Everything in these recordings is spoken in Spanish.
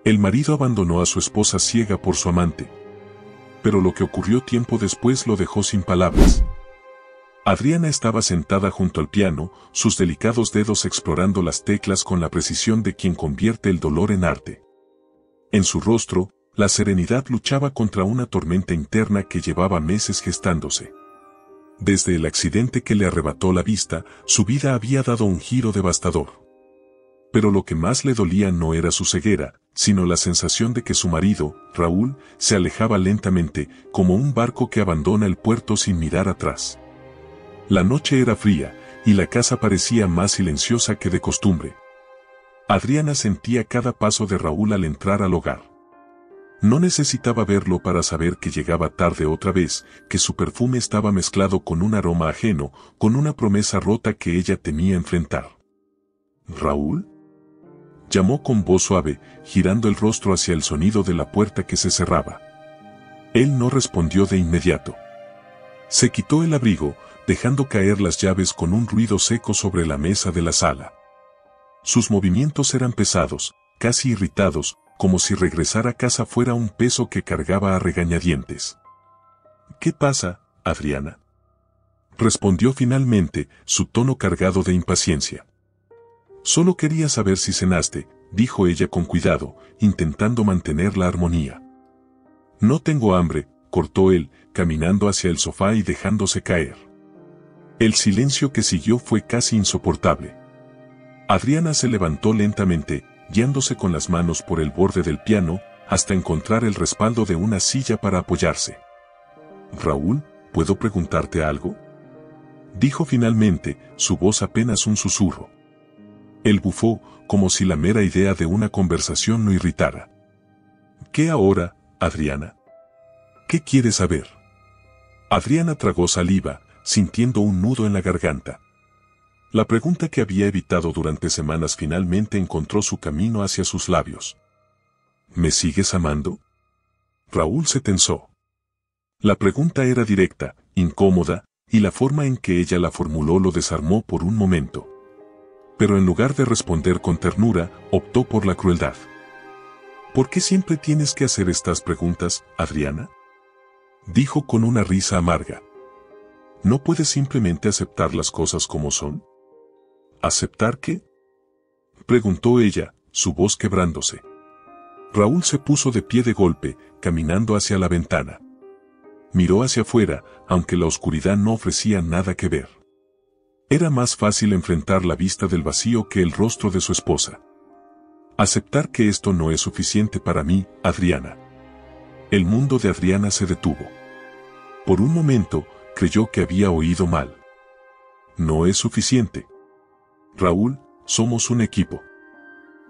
El marido abandonó a su esposa ciega por su amante. Pero lo que ocurrió tiempo después lo dejó sin palabras. Adriana estaba sentada junto al piano, sus delicados dedos explorando las teclas con la precisión de quien convierte el dolor en arte. En su rostro, la serenidad luchaba contra una tormenta interna que llevaba meses gestándose. Desde el accidente que le arrebató la vista, su vida había dado un giro devastador. Pero lo que más le dolía no era su ceguera, sino la sensación de que su marido, Raúl, se alejaba lentamente, como un barco que abandona el puerto sin mirar atrás. La noche era fría, y la casa parecía más silenciosa que de costumbre. Adriana sentía cada paso de Raúl al entrar al hogar. No necesitaba verlo para saber que llegaba tarde otra vez, que su perfume estaba mezclado con un aroma ajeno, con una promesa rota que ella temía enfrentar. ¿Raúl? Llamó con voz suave, girando el rostro hacia el sonido de la puerta que se cerraba. Él no respondió de inmediato. Se quitó el abrigo, dejando caer las llaves con un ruido seco sobre la mesa de la sala. Sus movimientos eran pesados, casi irritados, como si regresar a casa fuera un peso que cargaba a regañadientes. ¿Qué pasa, Adriana? Respondió finalmente, su tono cargado de impaciencia. Solo quería saber si cenaste, dijo ella con cuidado, intentando mantener la armonía. No tengo hambre, cortó él, caminando hacia el sofá y dejándose caer. El silencio que siguió fue casi insoportable. Adriana se levantó lentamente, guiándose con las manos por el borde del piano, hasta encontrar el respaldo de una silla para apoyarse. Raúl, ¿puedo preguntarte algo? Dijo finalmente, su voz apenas un susurro. Él bufó, como si la mera idea de una conversación lo irritara. ¿Qué ahora, Adriana? ¿Qué quieres saber? Adriana tragó saliva, sintiendo un nudo en la garganta. La pregunta que había evitado durante semanas finalmente encontró su camino hacia sus labios. ¿Me sigues amando? Raúl se tensó. La pregunta era directa, incómoda, y la forma en que ella la formuló lo desarmó por un momento. Pero en lugar de responder con ternura, optó por la crueldad. ¿Por qué siempre tienes que hacer estas preguntas, Adriana? Dijo con una risa amarga. ¿No puedes simplemente aceptar las cosas como son? ¿Aceptar qué? Preguntó ella, su voz quebrándose. Raúl se puso de pie de golpe, caminando hacia la ventana. Miró hacia afuera, aunque la oscuridad no ofrecía nada que ver. Era más fácil enfrentar la vista del vacío que el rostro de su esposa. Aceptar que esto no es suficiente para mí, Adriana. El mundo de Adriana se detuvo. Por un momento, creyó que había oído mal. No es suficiente. Raúl, somos un equipo.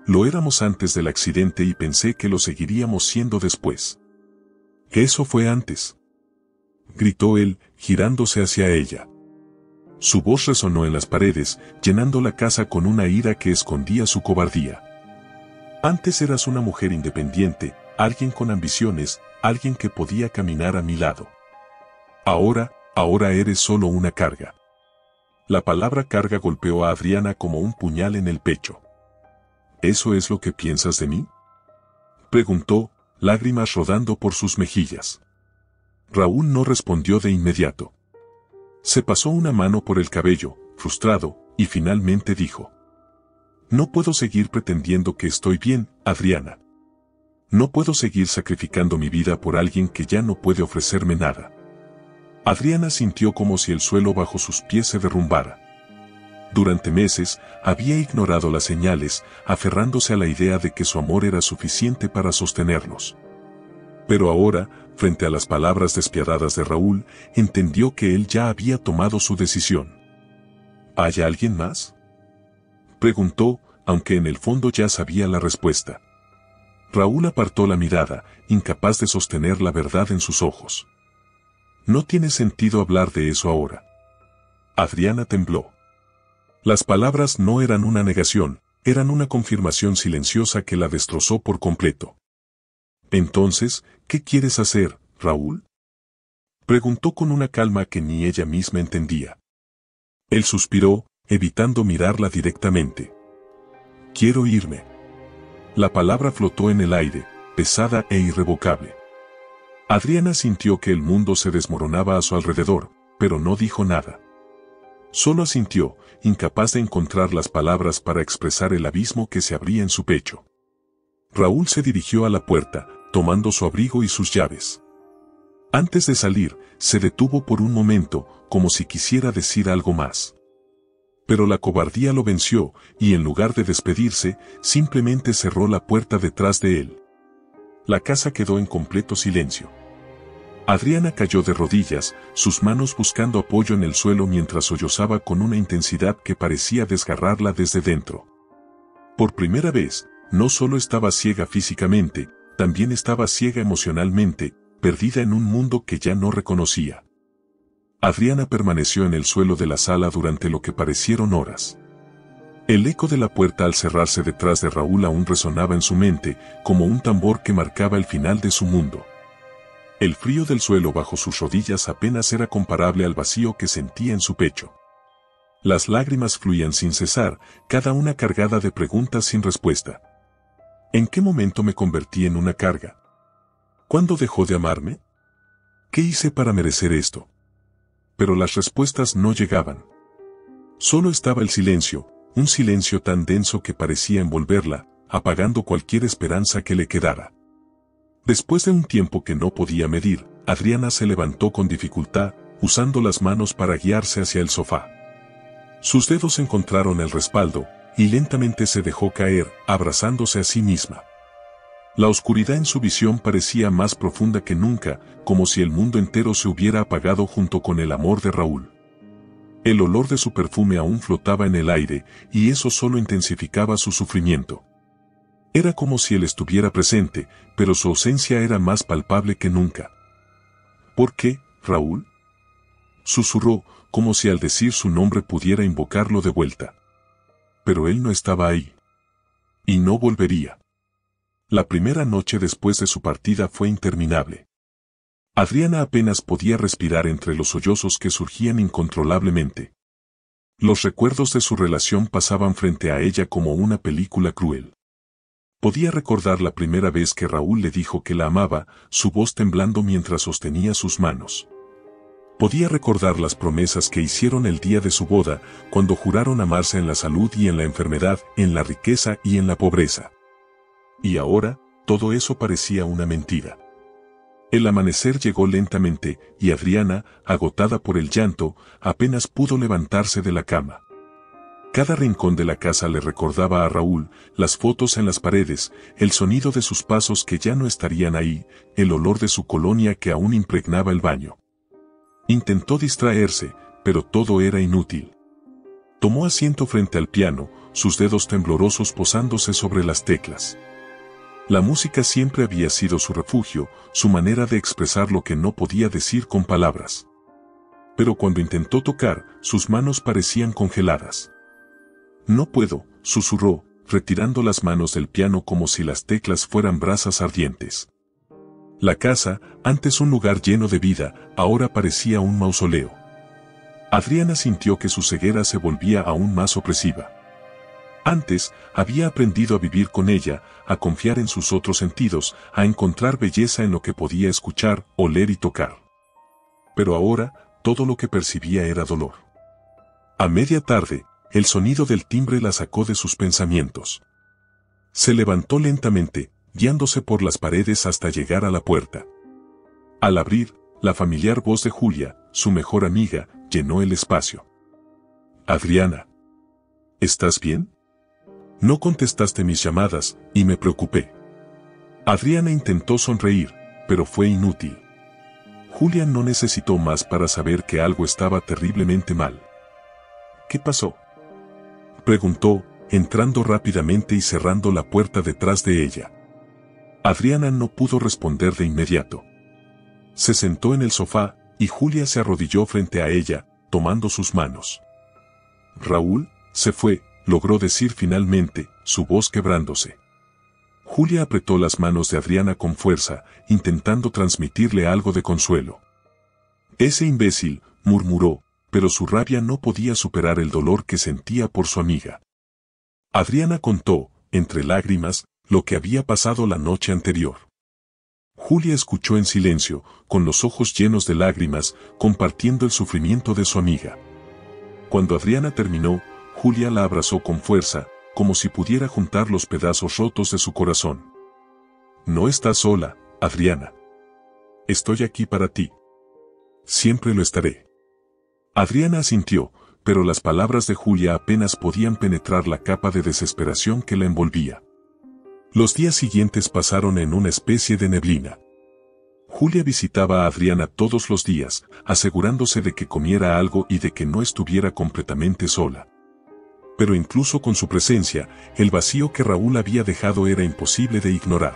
Lo éramos antes del accidente y pensé que lo seguiríamos siendo después. Eso fue antes. Gritó él, girándose hacia ella. Su voz resonó en las paredes, llenando la casa con una ira que escondía su cobardía. Antes eras una mujer independiente, alguien con ambiciones, alguien que podía caminar a mi lado. Ahora eres solo una carga. La palabra carga golpeó a Adriana como un puñal en el pecho. ¿Eso es lo que piensas de mí? Preguntó, lágrimas rodando por sus mejillas. Raúl no respondió de inmediato. Se pasó una mano por el cabello, frustrado, y finalmente dijo. No puedo seguir pretendiendo que estoy bien, Adriana. No puedo seguir sacrificando mi vida por alguien que ya no puede ofrecerme nada. Adriana sintió como si el suelo bajo sus pies se derrumbara. Durante meses, había ignorado las señales, aferrándose a la idea de que su amor era suficiente para sostenerlos. Pero ahora, frente a las palabras despiadadas de Raúl, entendió que él ya había tomado su decisión. ¿Hay alguien más? Preguntó, aunque en el fondo ya sabía la respuesta. Raúl apartó la mirada, incapaz de sostener la verdad en sus ojos. No tiene sentido hablar de eso ahora. Adriana tembló. Las palabras no eran una negación, eran una confirmación silenciosa que la destrozó por completo. Entonces, ¿qué quieres hacer, Raúl? Preguntó con una calma que ni ella misma entendía. Él suspiró, evitando mirarla directamente. Quiero irme. La palabra flotó en el aire, pesada e irrevocable. Adriana sintió que el mundo se desmoronaba a su alrededor, pero no dijo nada. Solo asintió, incapaz de encontrar las palabras para expresar el abismo que se abría en su pecho. Raúl se dirigió a la puerta, tomando su abrigo y sus llaves. Antes de salir, se detuvo por un momento, como si quisiera decir algo más. Pero la cobardía lo venció, y en lugar de despedirse, simplemente cerró la puerta detrás de él. La casa quedó en completo silencio. Adriana cayó de rodillas, sus manos buscando apoyo en el suelo mientras sollozaba con una intensidad que parecía desgarrarla desde dentro. Por primera vez, no solo estaba ciega físicamente, también estaba ciega emocionalmente, perdida en un mundo que ya no reconocía. Adriana permaneció en el suelo de la sala durante lo que parecieron horas. El eco de la puerta al cerrarse detrás de Raúl aún resonaba en su mente, como un tambor que marcaba el final de su mundo. El frío del suelo bajo sus rodillas apenas era comparable al vacío que sentía en su pecho. Las lágrimas fluían sin cesar, cada una cargada de preguntas sin respuesta. ¿En qué momento me convertí en una carga? ¿Cuándo dejó de amarme? ¿Qué hice para merecer esto? Pero las respuestas no llegaban. Solo estaba el silencio, un silencio tan denso que parecía envolverla, apagando cualquier esperanza que le quedara. Después de un tiempo que no podía medir, Adriana se levantó con dificultad, usando las manos para guiarse hacia el sofá. Sus dedos encontraron el respaldo, y lentamente se dejó caer, abrazándose a sí misma. La oscuridad en su visión parecía más profunda que nunca, como si el mundo entero se hubiera apagado junto con el amor de Raúl. El olor de su perfume aún flotaba en el aire, y eso solo intensificaba su sufrimiento. Era como si él estuviera presente, pero su ausencia era más palpable que nunca. ¿Por qué, Raúl? Susurró, como si al decir su nombre pudiera invocarlo de vuelta. Pero él no estaba ahí. Y no volvería. La primera noche después de su partida fue interminable. Adriana apenas podía respirar entre los sollozos que surgían incontrolablemente. Los recuerdos de su relación pasaban frente a ella como una película cruel. Podía recordar la primera vez que Raúl le dijo que la amaba, su voz temblando mientras sostenía sus manos. Podía recordar las promesas que hicieron el día de su boda, cuando juraron amarse en la salud y en la enfermedad, en la riqueza y en la pobreza. Y ahora, todo eso parecía una mentira. El amanecer llegó lentamente, y Adriana, agotada por el llanto, apenas pudo levantarse de la cama. Cada rincón de la casa le recordaba a Raúl, las fotos en las paredes, el sonido de sus pasos que ya no estarían ahí, el olor de su colonia que aún impregnaba el baño. Intentó distraerse, pero todo era inútil. Tomó asiento frente al piano, sus dedos temblorosos posándose sobre las teclas. La música siempre había sido su refugio, su manera de expresar lo que no podía decir con palabras. Pero cuando intentó tocar, sus manos parecían congeladas. No puedo, susurró, retirando las manos del piano como si las teclas fueran brasas ardientes. La casa, antes un lugar lleno de vida, ahora parecía un mausoleo. Adriana sintió que su ceguera se volvía aún más opresiva. Antes, había aprendido a vivir con ella, a confiar en sus otros sentidos, a encontrar belleza en lo que podía escuchar, oler y tocar. Pero ahora, todo lo que percibía era dolor. A media tarde, el sonido del timbre la sacó de sus pensamientos. Se levantó lentamente, guiándose por las paredes hasta llegar a la puerta. Al abrir, la familiar voz de Julia, su mejor amiga, llenó el espacio. Adriana. ¿Estás bien? No contestaste mis llamadas, y me preocupé. Adriana intentó sonreír, pero fue inútil. Julia no necesitó más para saber que algo estaba terriblemente mal. ¿Qué pasó?, preguntó, entrando rápidamente y cerrando la puerta detrás de ella. Adriana no pudo responder de inmediato. Se sentó en el sofá, y Julia se arrodilló frente a ella, tomando sus manos. Raúl se fue, logró decir finalmente, su voz quebrándose. Julia apretó las manos de Adriana con fuerza, intentando transmitirle algo de consuelo. Ese imbécil, murmuró, pero su rabia no podía superar el dolor que sentía por su amiga. Adriana contó, entre lágrimas, lo que había pasado la noche anterior. Julia escuchó en silencio, con los ojos llenos de lágrimas, compartiendo el sufrimiento de su amiga. Cuando Adriana terminó, Julia la abrazó con fuerza, como si pudiera juntar los pedazos rotos de su corazón. No estás sola, Adriana. Estoy aquí para ti. Siempre lo estaré. Adriana asintió, pero las palabras de Julia apenas podían penetrar la capa de desesperación que la envolvía. Los días siguientes pasaron en una especie de neblina. Julia visitaba a Adriana todos los días, asegurándose de que comiera algo y de que no estuviera completamente sola. Pero incluso con su presencia, el vacío que Raúl había dejado era imposible de ignorar.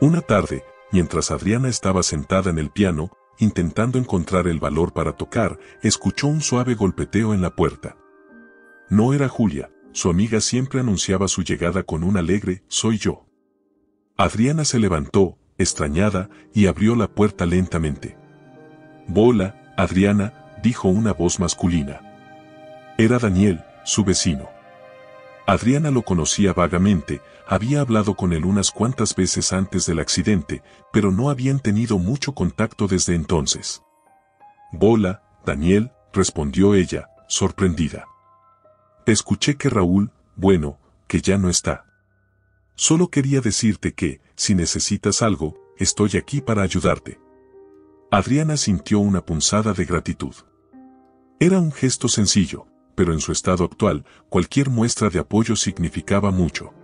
Una tarde, mientras Adriana estaba sentada en el piano, intentando encontrar el valor para tocar, escuchó un suave golpeteo en la puerta. No era Julia, su amiga siempre anunciaba su llegada con un alegre «soy yo». Adriana se levantó, extrañada, y abrió la puerta lentamente. «Hola, Adriana», dijo una voz masculina. Era Daniel, su vecino. Adriana lo conocía vagamente, había hablado con él unas cuantas veces antes del accidente, pero no habían tenido mucho contacto desde entonces. «Hola, Daniel», respondió ella, sorprendida. «Escuché que Raúl, bueno, que ya no está. Solo quería decirte que, si necesitas algo, estoy aquí para ayudarte». Adriana sintió una punzada de gratitud. Era un gesto sencillo, pero en su estado actual, cualquier muestra de apoyo significaba mucho.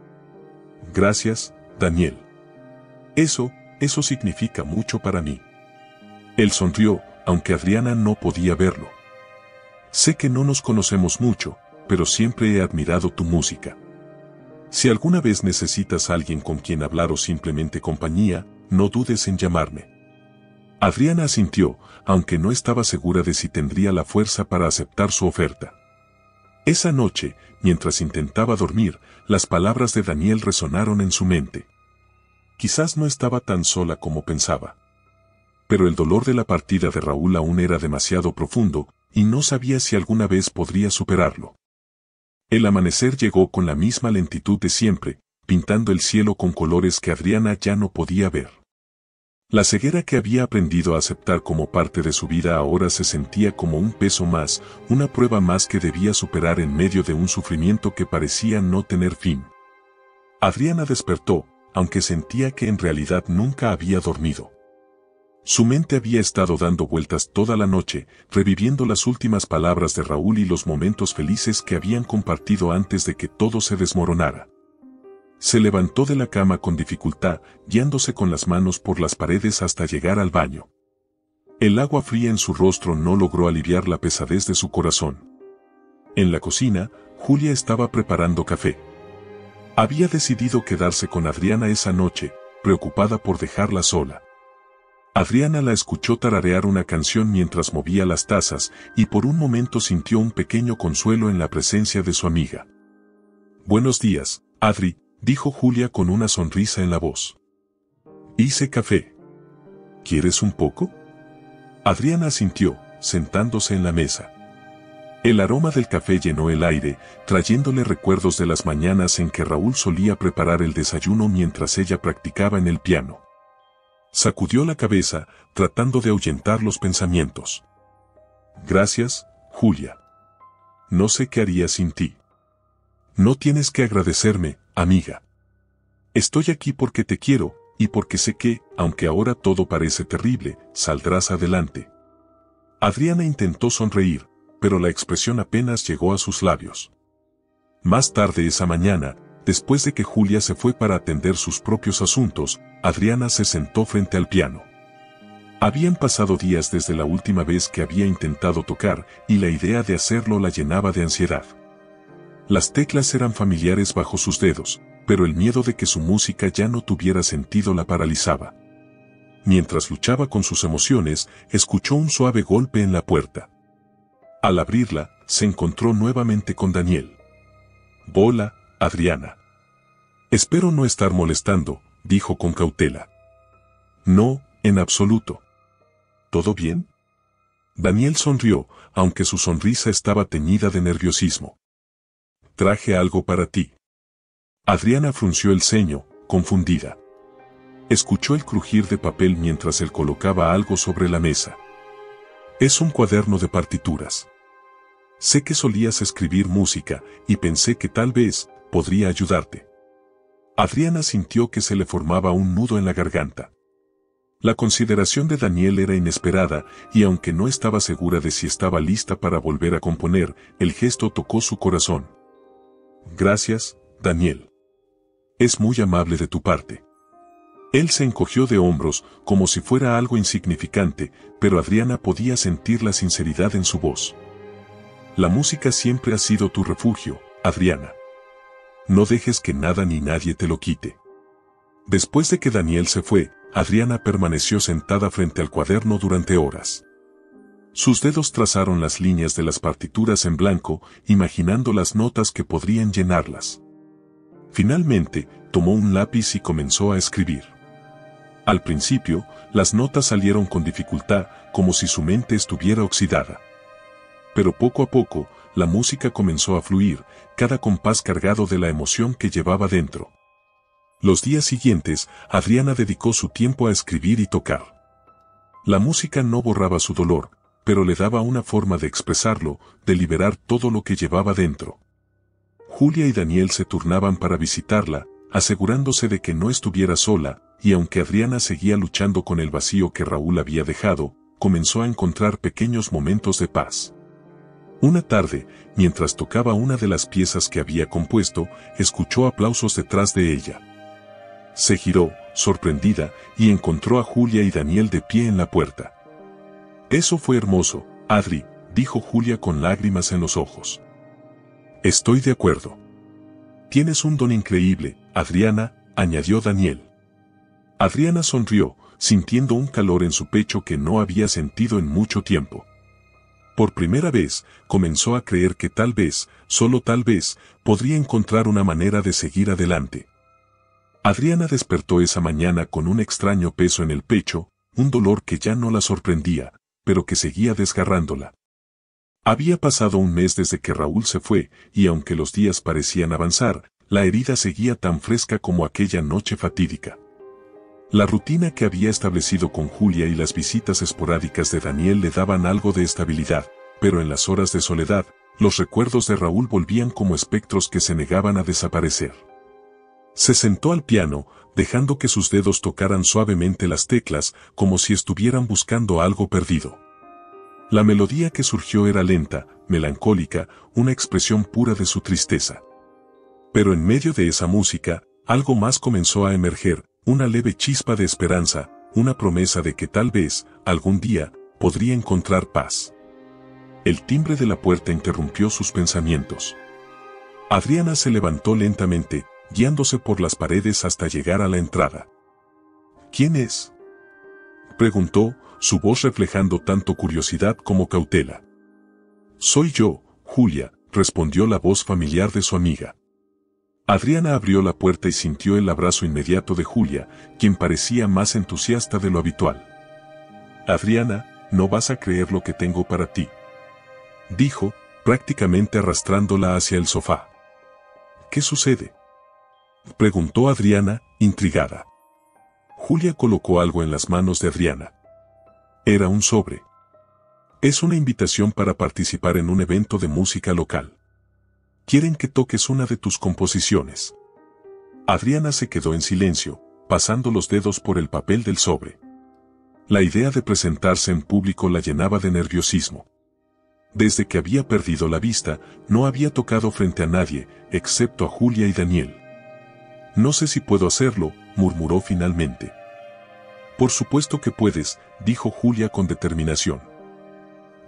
«Gracias, Daniel. Eso significa mucho para mí». Él sonrió, aunque Adriana no podía verlo. «Sé que no nos conocemos mucho, pero siempre he admirado tu música. Si alguna vez necesitas a alguien con quien hablar o simplemente compañía, no dudes en llamarme». Adriana asintió, aunque no estaba segura de si tendría la fuerza para aceptar su oferta. Esa noche, mientras intentaba dormir, las palabras de Daniel resonaron en su mente. Quizás no estaba tan sola como pensaba. Pero el dolor de la partida de Raúl aún era demasiado profundo, y no sabía si alguna vez podría superarlo. El amanecer llegó con la misma lentitud de siempre, pintando el cielo con colores que Adriana ya no podía ver. La ceguera que había aprendido a aceptar como parte de su vida ahora se sentía como un peso más, una prueba más que debía superar en medio de un sufrimiento que parecía no tener fin. Adriana despertó, aunque sentía que en realidad nunca había dormido. Su mente había estado dando vueltas toda la noche, reviviendo las últimas palabras de Raúl y los momentos felices que habían compartido antes de que todo se desmoronara. Se levantó de la cama con dificultad, guiándose con las manos por las paredes hasta llegar al baño. El agua fría en su rostro no logró aliviar la pesadez de su corazón. En la cocina, Julia estaba preparando café. Había decidido quedarse con Adriana esa noche, preocupada por dejarla sola. Adriana la escuchó tararear una canción mientras movía las tazas, y por un momento sintió un pequeño consuelo en la presencia de su amiga. «Buenos días, Adri», dijo Julia con una sonrisa en la voz. «Hice café. ¿Quieres un poco?». Adriana asintió, sentándose en la mesa. El aroma del café llenó el aire, trayéndole recuerdos de las mañanas en que Raúl solía preparar el desayuno mientras ella practicaba en el piano. Sacudió la cabeza, tratando de ahuyentar los pensamientos. «Gracias, Julia. No sé qué haría sin ti». «No tienes que agradecerme, amiga. Estoy aquí porque te quiero, y porque sé que, aunque ahora todo parece terrible, saldrás adelante». Adriana intentó sonreír, pero la expresión apenas llegó a sus labios. Más tarde esa mañana, después de que Julia se fue para atender sus propios asuntos, Adriana se sentó frente al piano. Habían pasado días desde la última vez que había intentado tocar, y la idea de hacerlo la llenaba de ansiedad. Las teclas eran familiares bajo sus dedos, pero el miedo de que su música ya no tuviera sentido la paralizaba. Mientras luchaba con sus emociones, escuchó un suave golpe en la puerta. Al abrirla, se encontró nuevamente con Daniel. «Hola, Adriana. Espero no estar molestando», dijo con cautela. «No, en absoluto. ¿Todo bien?». Daniel sonrió, aunque su sonrisa estaba teñida de nerviosismo. «Traje algo para ti». Adriana frunció el ceño, confundida. Escuchó el crujir de papel mientras él colocaba algo sobre la mesa. Es un cuaderno de partituras. Sé que solías escribir música y pensé que tal vez podría ayudarte. Adriana sintió que se le formaba un nudo en la garganta. La consideración de Daniel era inesperada y aunque no estaba segura de si estaba lista para volver a componer, el gesto tocó su corazón. Gracias, Daniel. Es muy amable de tu parte. Él se encogió de hombros como si fuera algo insignificante, pero Adriana podía sentir la sinceridad en su voz. La música siempre ha sido tu refugio, Adriana. No dejes que nada ni nadie te lo quite. Después de que Daniel se fue, Adriana permaneció sentada frente al cuaderno durante horas. Sus dedos trazaron las líneas de las partituras en blanco, imaginando las notas que podrían llenarlas. Finalmente, tomó un lápiz y comenzó a escribir. Al principio, las notas salieron con dificultad, como si su mente estuviera oxidada. Pero poco a poco, la música comenzó a fluir, cada compás cargado de la emoción que llevaba dentro. Los días siguientes, Adriana dedicó su tiempo a escribir y tocar. La música no borraba su dolor, pero le daba una forma de expresarlo, de liberar todo lo que llevaba dentro. Julia y Daniel se turnaban para visitarla, asegurándose de que no estuviera sola, y aunque Adriana seguía luchando con el vacío que Raúl había dejado, comenzó a encontrar pequeños momentos de paz. Una tarde, mientras tocaba una de las piezas que había compuesto, escuchó aplausos detrás de ella. Se giró, sorprendida, y encontró a Julia y Daniel de pie en la puerta. Eso fue hermoso, Adri, dijo Julia con lágrimas en los ojos. Estoy de acuerdo. Tienes un don increíble, Adriana, añadió Daniel. Adriana sonrió, sintiendo un calor en su pecho que no había sentido en mucho tiempo. Por primera vez, comenzó a creer que tal vez, solo tal vez, podría encontrar una manera de seguir adelante. Adriana despertó esa mañana con un extraño peso en el pecho, un dolor que ya no la sorprendía, pero que seguía desgarrándola. Había pasado un mes desde que Raúl se fue, y aunque los días parecían avanzar, la herida seguía tan fresca como aquella noche fatídica. La rutina que había establecido con Julia y las visitas esporádicas de Daniel le daban algo de estabilidad, pero en las horas de soledad, los recuerdos de Raúl volvían como espectros que se negaban a desaparecer. Se sentó al piano, dejando que sus dedos tocaran suavemente las teclas, como si estuvieran buscando algo perdido. La melodía que surgió era lenta, melancólica, una expresión pura de su tristeza. Pero en medio de esa música, algo más comenzó a emerger, una leve chispa de esperanza, una promesa de que tal vez, algún día, podría encontrar paz. El timbre de la puerta interrumpió sus pensamientos. Adriana se levantó lentamente, guiándose por las paredes hasta llegar a la entrada. ¿Quién es?, preguntó, su voz reflejando tanto curiosidad como cautela. Soy yo, Julia, respondió la voz familiar de su amiga. Adriana abrió la puerta y sintió el abrazo inmediato de Julia, quien parecía más entusiasta de lo habitual. Adriana, no vas a creer lo que tengo para ti, dijo, prácticamente arrastrándola hacia el sofá. ¿Qué sucede?, preguntó Adriana, intrigada. Julia colocó algo en las manos de Adriana. Era un sobre. Es una invitación para participar en un evento de música local. Quieren que toques una de tus composiciones. Adriana se quedó en silencio, pasando los dedos por el papel del sobre. La idea de presentarse en público la llenaba de nerviosismo. Desde que había perdido la vista, no había tocado frente a nadie, excepto a Julia y Daniel. No sé si puedo hacerlo, murmuró finalmente. Por supuesto que puedes, dijo Julia con determinación.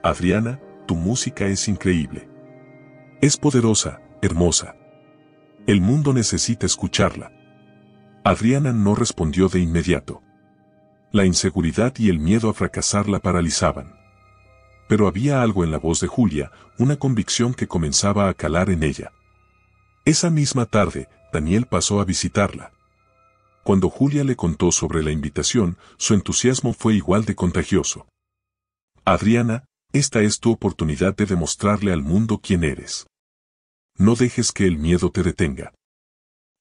Adriana, tu música es increíble. Es poderosa, hermosa. El mundo necesita escucharla. Adriana no respondió de inmediato. La inseguridad y el miedo a fracasar la paralizaban. Pero había algo en la voz de Julia, una convicción que comenzaba a calar en ella. Esa misma tarde, Daniel pasó a visitarla. Cuando Julia le contó sobre la invitación, su entusiasmo fue igual de contagioso. Adriana, esta es tu oportunidad de demostrarle al mundo quién eres. No dejes que el miedo te detenga.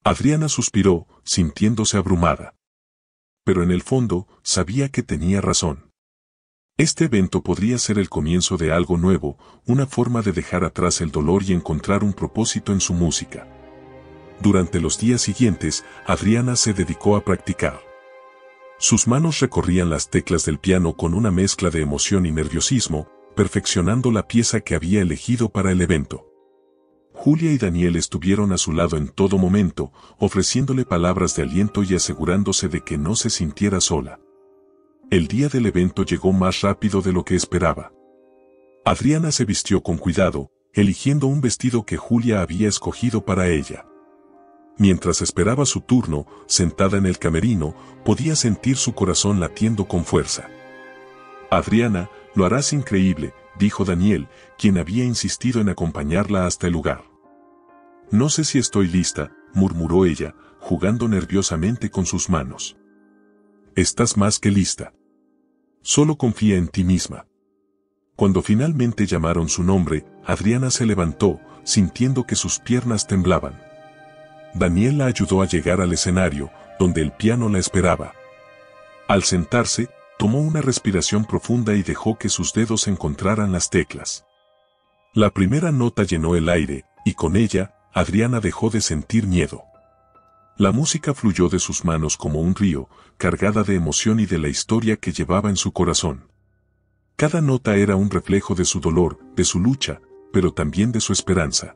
Adriana suspiró, sintiéndose abrumada. Pero en el fondo, sabía que tenía razón. Este evento podría ser el comienzo de algo nuevo, una forma de dejar atrás el dolor y encontrar un propósito en su música. Durante los días siguientes, Adriana se dedicó a practicar. Sus manos recorrían las teclas del piano con una mezcla de emoción y nerviosismo, perfeccionando la pieza que había elegido para el evento. Julia y Daniel estuvieron a su lado en todo momento, ofreciéndole palabras de aliento y asegurándose de que no se sintiera sola. El día del evento llegó más rápido de lo que esperaba. Adriana se vistió con cuidado, eligiendo un vestido que Julia había escogido para ella. Mientras esperaba su turno, sentada en el camerino, podía sentir su corazón latiendo con fuerza. Adriana, lo harás increíble, dijo Daniel, quien había insistido en acompañarla hasta el lugar. No sé si estoy lista, murmuró ella, jugando nerviosamente con sus manos. Estás más que lista. Solo confía en ti misma. Cuando finalmente llamaron su nombre, Adriana se levantó, sintiendo que sus piernas temblaban. Daniel la ayudó a llegar al escenario, donde el piano la esperaba. Al sentarse, tomó una respiración profunda y dejó que sus dedos encontraran las teclas. La primera nota llenó el aire, y con ella, Adriana dejó de sentir miedo. La música fluyó de sus manos como un río, cargada de emoción y de la historia que llevaba en su corazón. Cada nota era un reflejo de su dolor, de su lucha, pero también de su esperanza.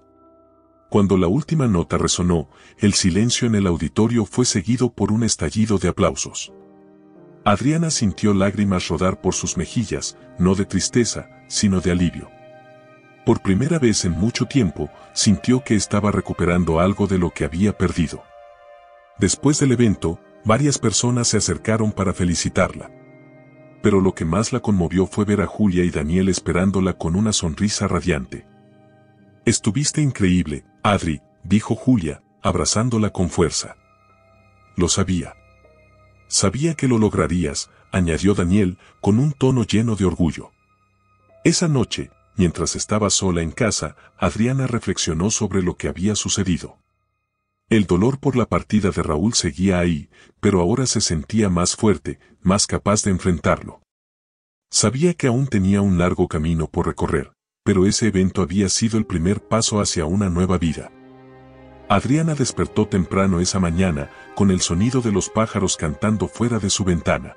Cuando la última nota resonó, el silencio en el auditorio fue seguido por un estallido de aplausos. Adriana sintió lágrimas rodar por sus mejillas, no de tristeza, sino de alivio. Por primera vez en mucho tiempo, sintió que estaba recuperando algo de lo que había perdido. Después del evento, varias personas se acercaron para felicitarla. Pero lo que más la conmovió fue ver a Julia y Daniel esperándola con una sonrisa radiante. Estuviste increíble, Adri, dijo Julia, abrazándola con fuerza. Lo sabía. Sabía que lo lograrías, añadió Daniel, con un tono lleno de orgullo. Esa noche, mientras estaba sola en casa, Adriana reflexionó sobre lo que había sucedido. El dolor por la partida de Raúl seguía ahí, pero ahora se sentía más fuerte, más capaz de enfrentarlo. Sabía que aún tenía un largo camino por recorrer, pero ese evento había sido el primer paso hacia una nueva vida. Adriana despertó temprano esa mañana, con el sonido de los pájaros cantando fuera de su ventana.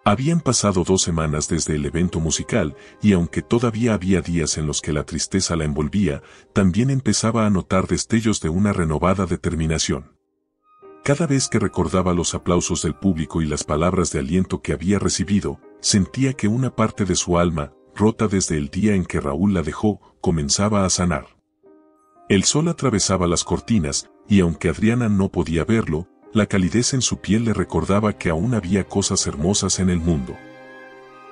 Habían pasado 2 semanas desde el evento musical, y aunque todavía había días en los que la tristeza la envolvía, también empezaba a notar destellos de una renovada determinación. Cada vez que recordaba los aplausos del público y las palabras de aliento que había recibido, sentía que una parte de su alma, rota desde el día en que Raúl la dejó, comenzaba a sanar. El sol atravesaba las cortinas, y aunque Adriana no podía verlo, la calidez en su piel le recordaba que aún había cosas hermosas en el mundo.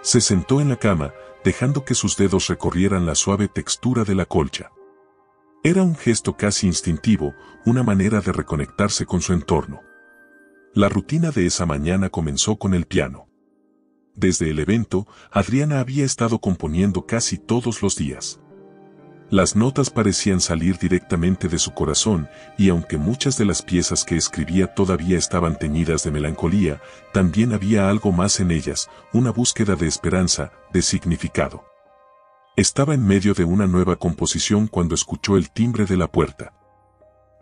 Se sentó en la cama, dejando que sus dedos recorrieran la suave textura de la colcha. Era un gesto casi instintivo, una manera de reconectarse con su entorno. La rutina de esa mañana comenzó con el piano. Desde el evento, Adriana había estado componiendo casi todos los días. Las notas parecían salir directamente de su corazón, y aunque muchas de las piezas que escribía todavía estaban teñidas de melancolía, también había algo más en ellas, una búsqueda de esperanza, de significado. Estaba en medio de una nueva composición cuando escuchó el timbre de la puerta.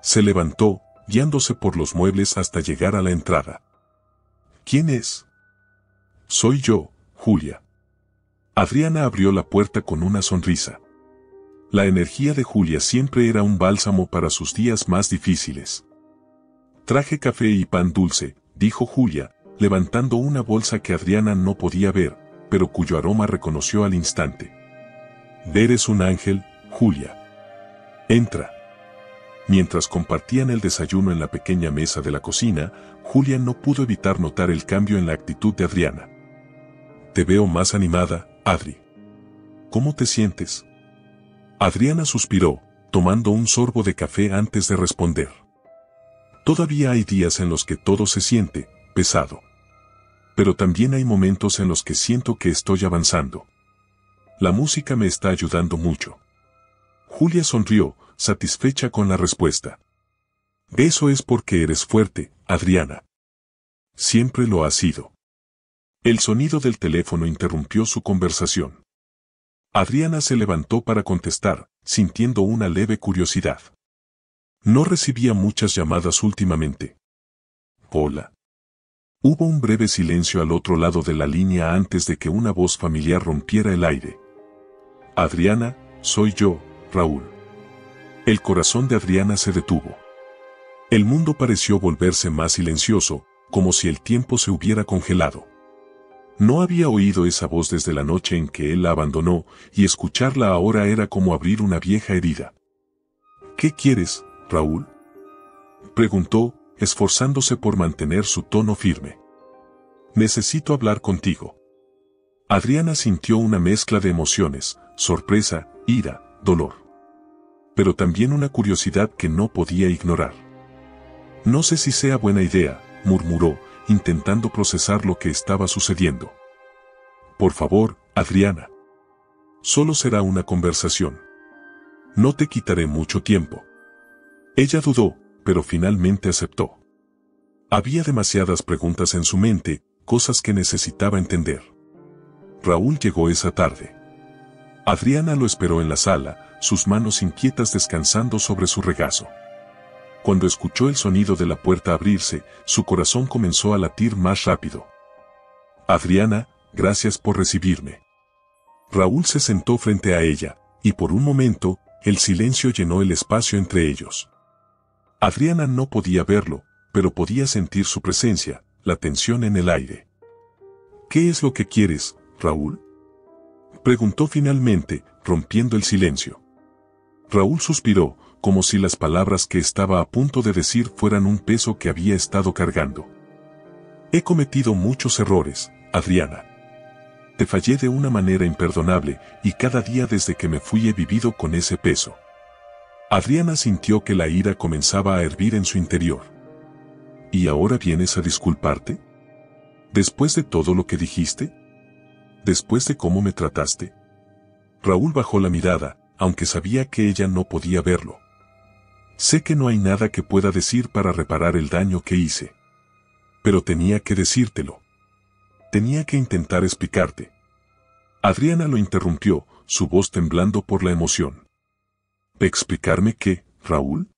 Se levantó, guiándose por los muebles hasta llegar a la entrada. ¿Quién es? Soy yo, Julia. Adriana abrió la puerta con una sonrisa. La energía de Julia siempre era un bálsamo para sus días más difíciles. Traje café y pan dulce, dijo Julia, levantando una bolsa que Adriana no podía ver, pero cuyo aroma reconoció al instante. Eres un ángel, Julia. Entra. Mientras compartían el desayuno en la pequeña mesa de la cocina, Julia no pudo evitar notar el cambio en la actitud de Adriana. Te veo más animada, Adri. ¿Cómo te sientes? Adriana suspiró, tomando un sorbo de café antes de responder. Todavía hay días en los que todo se siente pesado. Pero también hay momentos en los que siento que estoy avanzando. La música me está ayudando mucho. Julia sonrió, satisfecha con la respuesta. Eso es porque eres fuerte, Adriana. Siempre lo has sido. El sonido del teléfono interrumpió su conversación. Adriana se levantó para contestar, sintiendo una leve curiosidad. No recibía muchas llamadas últimamente. Hola. Hubo un breve silencio al otro lado de la línea antes de que una voz familiar rompiera el aire. Adriana, soy yo, Raúl. El corazón de Adriana se detuvo. El mundo pareció volverse más silencioso, como si el tiempo se hubiera congelado. No había oído esa voz desde la noche en que él la abandonó, y escucharla ahora era como abrir una vieja herida. ¿Qué quieres, Raúl?, preguntó, esforzándose por mantener su tono firme. Necesito hablar contigo. Adriana sintió una mezcla de emociones, sorpresa, ira, dolor. Pero también una curiosidad que no podía ignorar. No sé si sea buena idea, murmuró, intentando procesar lo que estaba sucediendo. Por favor, Adriana. Solo será una conversación. No te quitaré mucho tiempo. Ella dudó, pero finalmente aceptó. Había demasiadas preguntas en su mente, cosas que necesitaba entender. Raúl llegó esa tarde. Adriana lo esperó en la sala, sus manos inquietas descansando sobre su regazo. Cuando escuchó el sonido de la puerta abrirse, su corazón comenzó a latir más rápido. Adriana, gracias por recibirme. Raúl se sentó frente a ella, y por un momento, el silencio llenó el espacio entre ellos. Adriana no podía verlo, pero podía sentir su presencia, la tensión en el aire. ¿Qué es lo que quieres, Raúl?, preguntó finalmente, rompiendo el silencio. Raúl suspiró, como si las palabras que estaba a punto de decir fueran un peso que había estado cargando. He cometido muchos errores, Adriana. Te fallé de una manera imperdonable, y cada día desde que me fui he vivido con ese peso. Adriana sintió que la ira comenzaba a hervir en su interior. ¿Y ahora vienes a disculparte? ¿Después de todo lo que dijiste? ¿Después de cómo me trataste? Raúl bajó la mirada, aunque sabía que ella no podía verlo. Sé que no hay nada que pueda decir para reparar el daño que hice. Pero tenía que decírtelo. Tenía que intentar explicarte. Adriana lo interrumpió, su voz temblando por la emoción. ¿Explicarme qué, Raúl?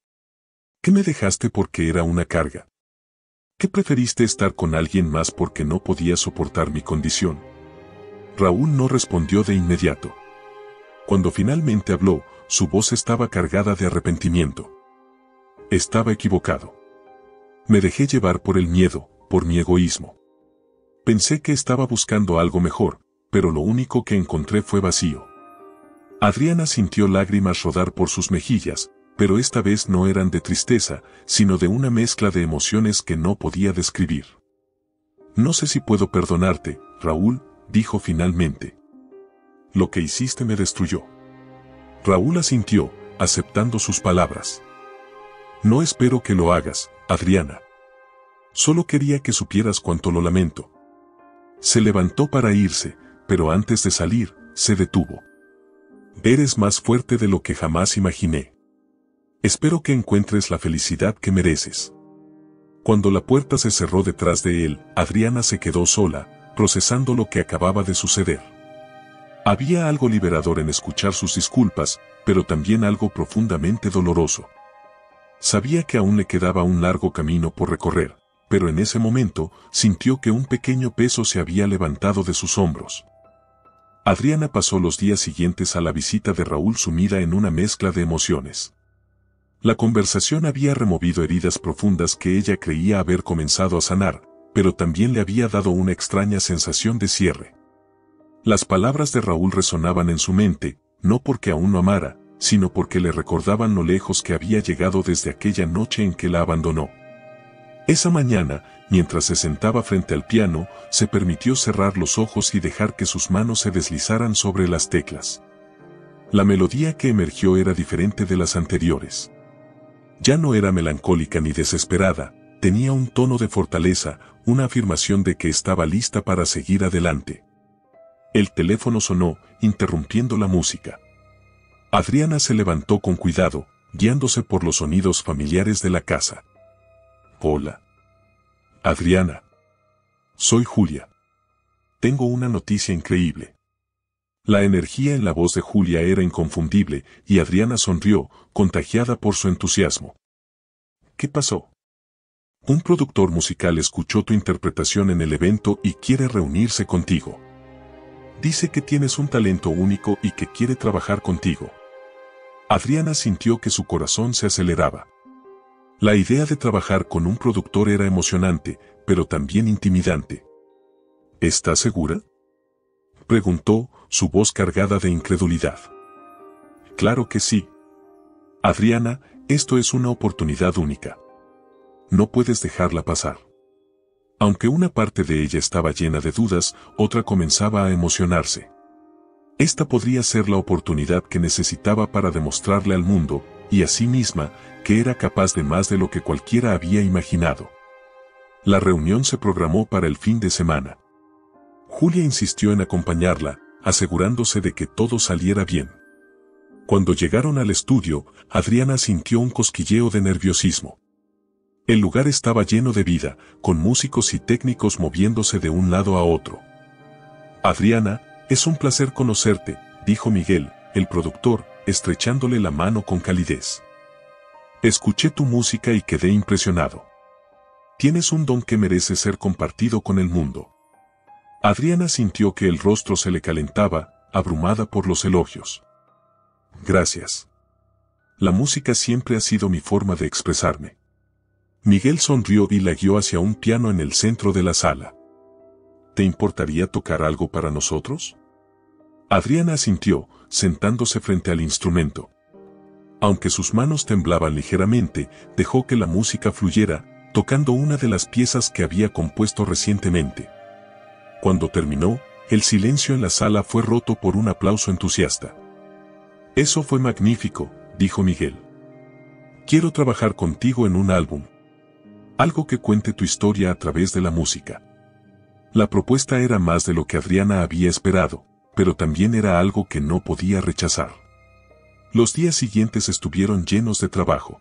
¿Qué me dejaste porque era una carga? ¿Qué preferiste estar con alguien más porque no podías soportar mi condición? Raúl no respondió de inmediato. Cuando finalmente habló, su voz estaba cargada de arrepentimiento. Estaba equivocado. Me dejé llevar por el miedo, por mi egoísmo. Pensé que estaba buscando algo mejor, pero lo único que encontré fue vacío. Adriana sintió lágrimas rodar por sus mejillas, pero esta vez no eran de tristeza, sino de una mezcla de emociones que no podía describir. No sé si puedo perdonarte, Raúl, dijo finalmente. Lo que hiciste me destruyó. Raúl asintió, aceptando sus palabras. No espero que lo hagas, Adriana. Solo quería que supieras cuánto lo lamento. Se levantó para irse, pero antes de salir, se detuvo. Eres más fuerte de lo que jamás imaginé. Espero que encuentres la felicidad que mereces. Cuando la puerta se cerró detrás de él, Adriana se quedó sola, procesando lo que acababa de suceder. Había algo liberador en escuchar sus disculpas, pero también algo profundamente doloroso. Sabía que aún le quedaba un largo camino por recorrer, pero en ese momento sintió que un pequeño peso se había levantado de sus hombros. Adriana pasó los días siguientes a la visita de Raúl sumida en una mezcla de emociones. La conversación había removido heridas profundas que ella creía haber comenzado a sanar, pero también le había dado una extraña sensación de cierre. Las palabras de Raúl resonaban en su mente, no porque aún no amara, sino porque le recordaban lo lejos que había llegado desde aquella noche en que la abandonó. Esa mañana, mientras se sentaba frente al piano, se permitió cerrar los ojos y dejar que sus manos se deslizaran sobre las teclas. La melodía que emergió era diferente de las anteriores. Ya no era melancólica ni desesperada, tenía un tono de fortaleza, una afirmación de que estaba lista para seguir adelante. El teléfono sonó, interrumpiendo la música. Adriana se levantó con cuidado, guiándose por los sonidos familiares de la casa. Hola. Adriana. Soy Julia. Tengo una noticia increíble. La energía en la voz de Julia era inconfundible y Adriana sonrió, contagiada por su entusiasmo. ¿Qué pasó? Un productor musical escuchó tu interpretación en el evento y quiere reunirse contigo. Dice que tienes un talento único y que quiere trabajar contigo. Adriana sintió que su corazón se aceleraba. La idea de trabajar con un productor era emocionante, pero también intimidante. ¿Estás segura?, preguntó, su voz cargada de incredulidad. Claro que sí. Adriana, esto es una oportunidad única. No puedes dejarla pasar. Aunque una parte de ella estaba llena de dudas, otra comenzaba a emocionarse. Esta podría ser la oportunidad que necesitaba para demostrarle al mundo, y a sí misma, que era capaz de más de lo que cualquiera había imaginado. La reunión se programó para el fin de semana. Julia insistió en acompañarla, asegurándose de que todo saliera bien. Cuando llegaron al estudio, Adriana sintió un cosquilleo de nerviosismo. El lugar estaba lleno de vida, con músicos y técnicos moviéndose de un lado a otro. Adriana, es un placer conocerte, dijo Miguel, el productor, estrechándole la mano con calidez. Escuché tu música y quedé impresionado. Tienes un don que merece ser compartido con el mundo. Adriana sintió que el rostro se le calentaba, abrumada por los elogios. Gracias. La música siempre ha sido mi forma de expresarme. Miguel sonrió y la guió hacia un piano en el centro de la sala. ¿Te importaría tocar algo para nosotros? Adriana asintió, sentándose frente al instrumento. Aunque sus manos temblaban ligeramente, dejó que la música fluyera, tocando una de las piezas que había compuesto recientemente. Cuando terminó, el silencio en la sala fue roto por un aplauso entusiasta. Eso fue magnífico, dijo Miguel. Quiero trabajar contigo en un álbum. Algo que cuente tu historia a través de la música. La propuesta era más de lo que Adriana había esperado, pero también era algo que no podía rechazar. Los días siguientes estuvieron llenos de trabajo.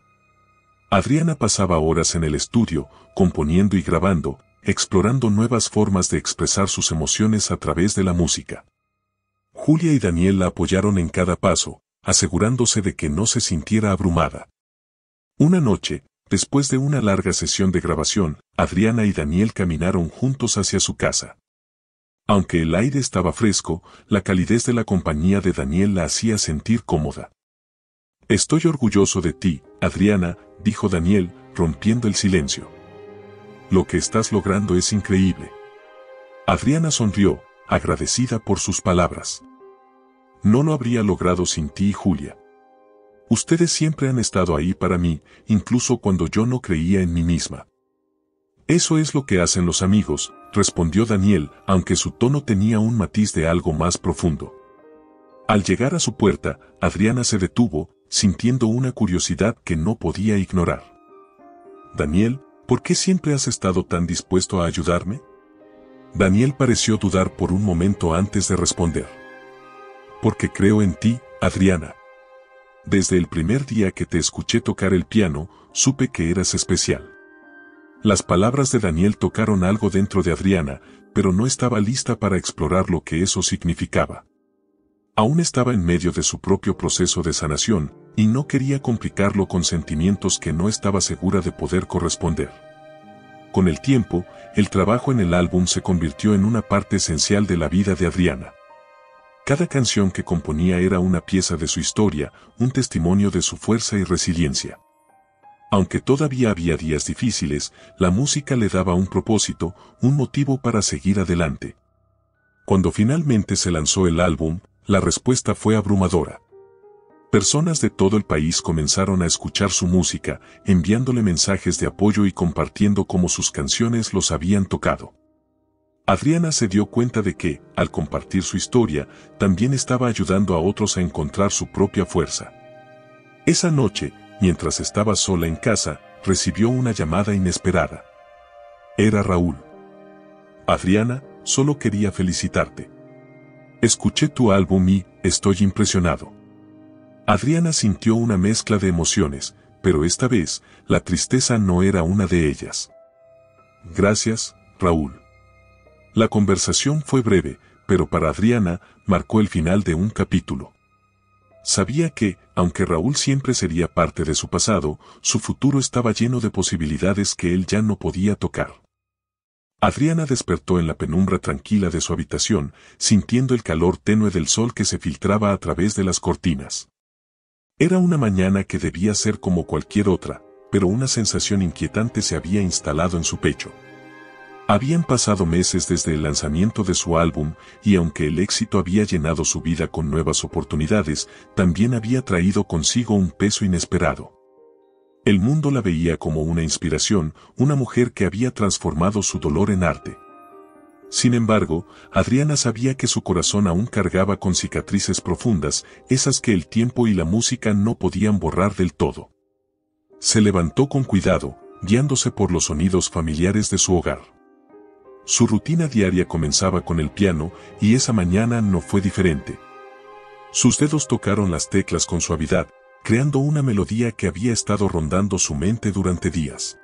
Adriana pasaba horas en el estudio, componiendo y grabando, explorando nuevas formas de expresar sus emociones a través de la música. Julia y Daniel la apoyaron en cada paso, asegurándose de que no se sintiera abrumada. Una noche, después de una larga sesión de grabación, Adriana y Daniel caminaron juntos hacia su casa. Aunque el aire estaba fresco, la calidez de la compañía de Daniel la hacía sentir cómoda. Estoy orgulloso de ti, Adriana, dijo Daniel, rompiendo el silencio. Lo que estás logrando es increíble. Adriana sonrió, agradecida por sus palabras. No lo habría logrado sin ti, Julia. Ustedes siempre han estado ahí para mí, incluso cuando yo no creía en mí misma. Eso es lo que hacen los amigos, respondió Daniel, aunque su tono tenía un matiz de algo más profundo. Al llegar a su puerta, Adriana se detuvo, sintiendo una curiosidad que no podía ignorar. Daniel, ¿por qué siempre has estado tan dispuesto a ayudarme? Daniel pareció dudar por un momento antes de responder. Porque creo en ti, Adriana. Desde el primer día que te escuché tocar el piano, supe que eras especial. Las palabras de Daniel tocaron algo dentro de Adriana, pero no estaba lista para explorar lo que eso significaba. Aún estaba en medio de su propio proceso de sanación, y no quería complicarlo con sentimientos que no estaba segura de poder corresponder. Con el tiempo, el trabajo en el álbum se convirtió en una parte esencial de la vida de Adriana. Cada canción que componía era una pieza de su historia, un testimonio de su fuerza y resiliencia. Aunque todavía había días difíciles, la música le daba un propósito, un motivo para seguir adelante. Cuando finalmente se lanzó el álbum, la respuesta fue abrumadora. Personas de todo el país comenzaron a escuchar su música, enviándole mensajes de apoyo y compartiendo cómo sus canciones los habían tocado. Adriana se dio cuenta de que, al compartir su historia, también estaba ayudando a otros a encontrar su propia fuerza. Esa noche, mientras estaba sola en casa, recibió una llamada inesperada. Era Raúl. Adriana, solo quería felicitarte. Escuché tu álbum y estoy impresionado. Adriana sintió una mezcla de emociones, pero esta vez, la tristeza no era una de ellas. Gracias, Raúl. La conversación fue breve, pero para Adriana, marcó el final de un capítulo. Sabía que, aunque Raúl siempre sería parte de su pasado, su futuro estaba lleno de posibilidades que él ya no podía tocar. Adriana despertó en la penumbra tranquila de su habitación, sintiendo el calor tenue del sol que se filtraba a través de las cortinas. Era una mañana que debía ser como cualquier otra, pero una sensación inquietante se había instalado en su pecho. Habían pasado meses desde el lanzamiento de su álbum, y aunque el éxito había llenado su vida con nuevas oportunidades, también había traído consigo un peso inesperado. El mundo la veía como una inspiración, una mujer que había transformado su dolor en arte. Sin embargo, Adriana sabía que su corazón aún cargaba con cicatrices profundas, esas que el tiempo y la música no podían borrar del todo. Se levantó con cuidado, guiándose por los sonidos familiares de su hogar. Su rutina diaria comenzaba con el piano, y esa mañana no fue diferente. Sus dedos tocaron las teclas con suavidad, creando una melodía que había estado rondando su mente durante días.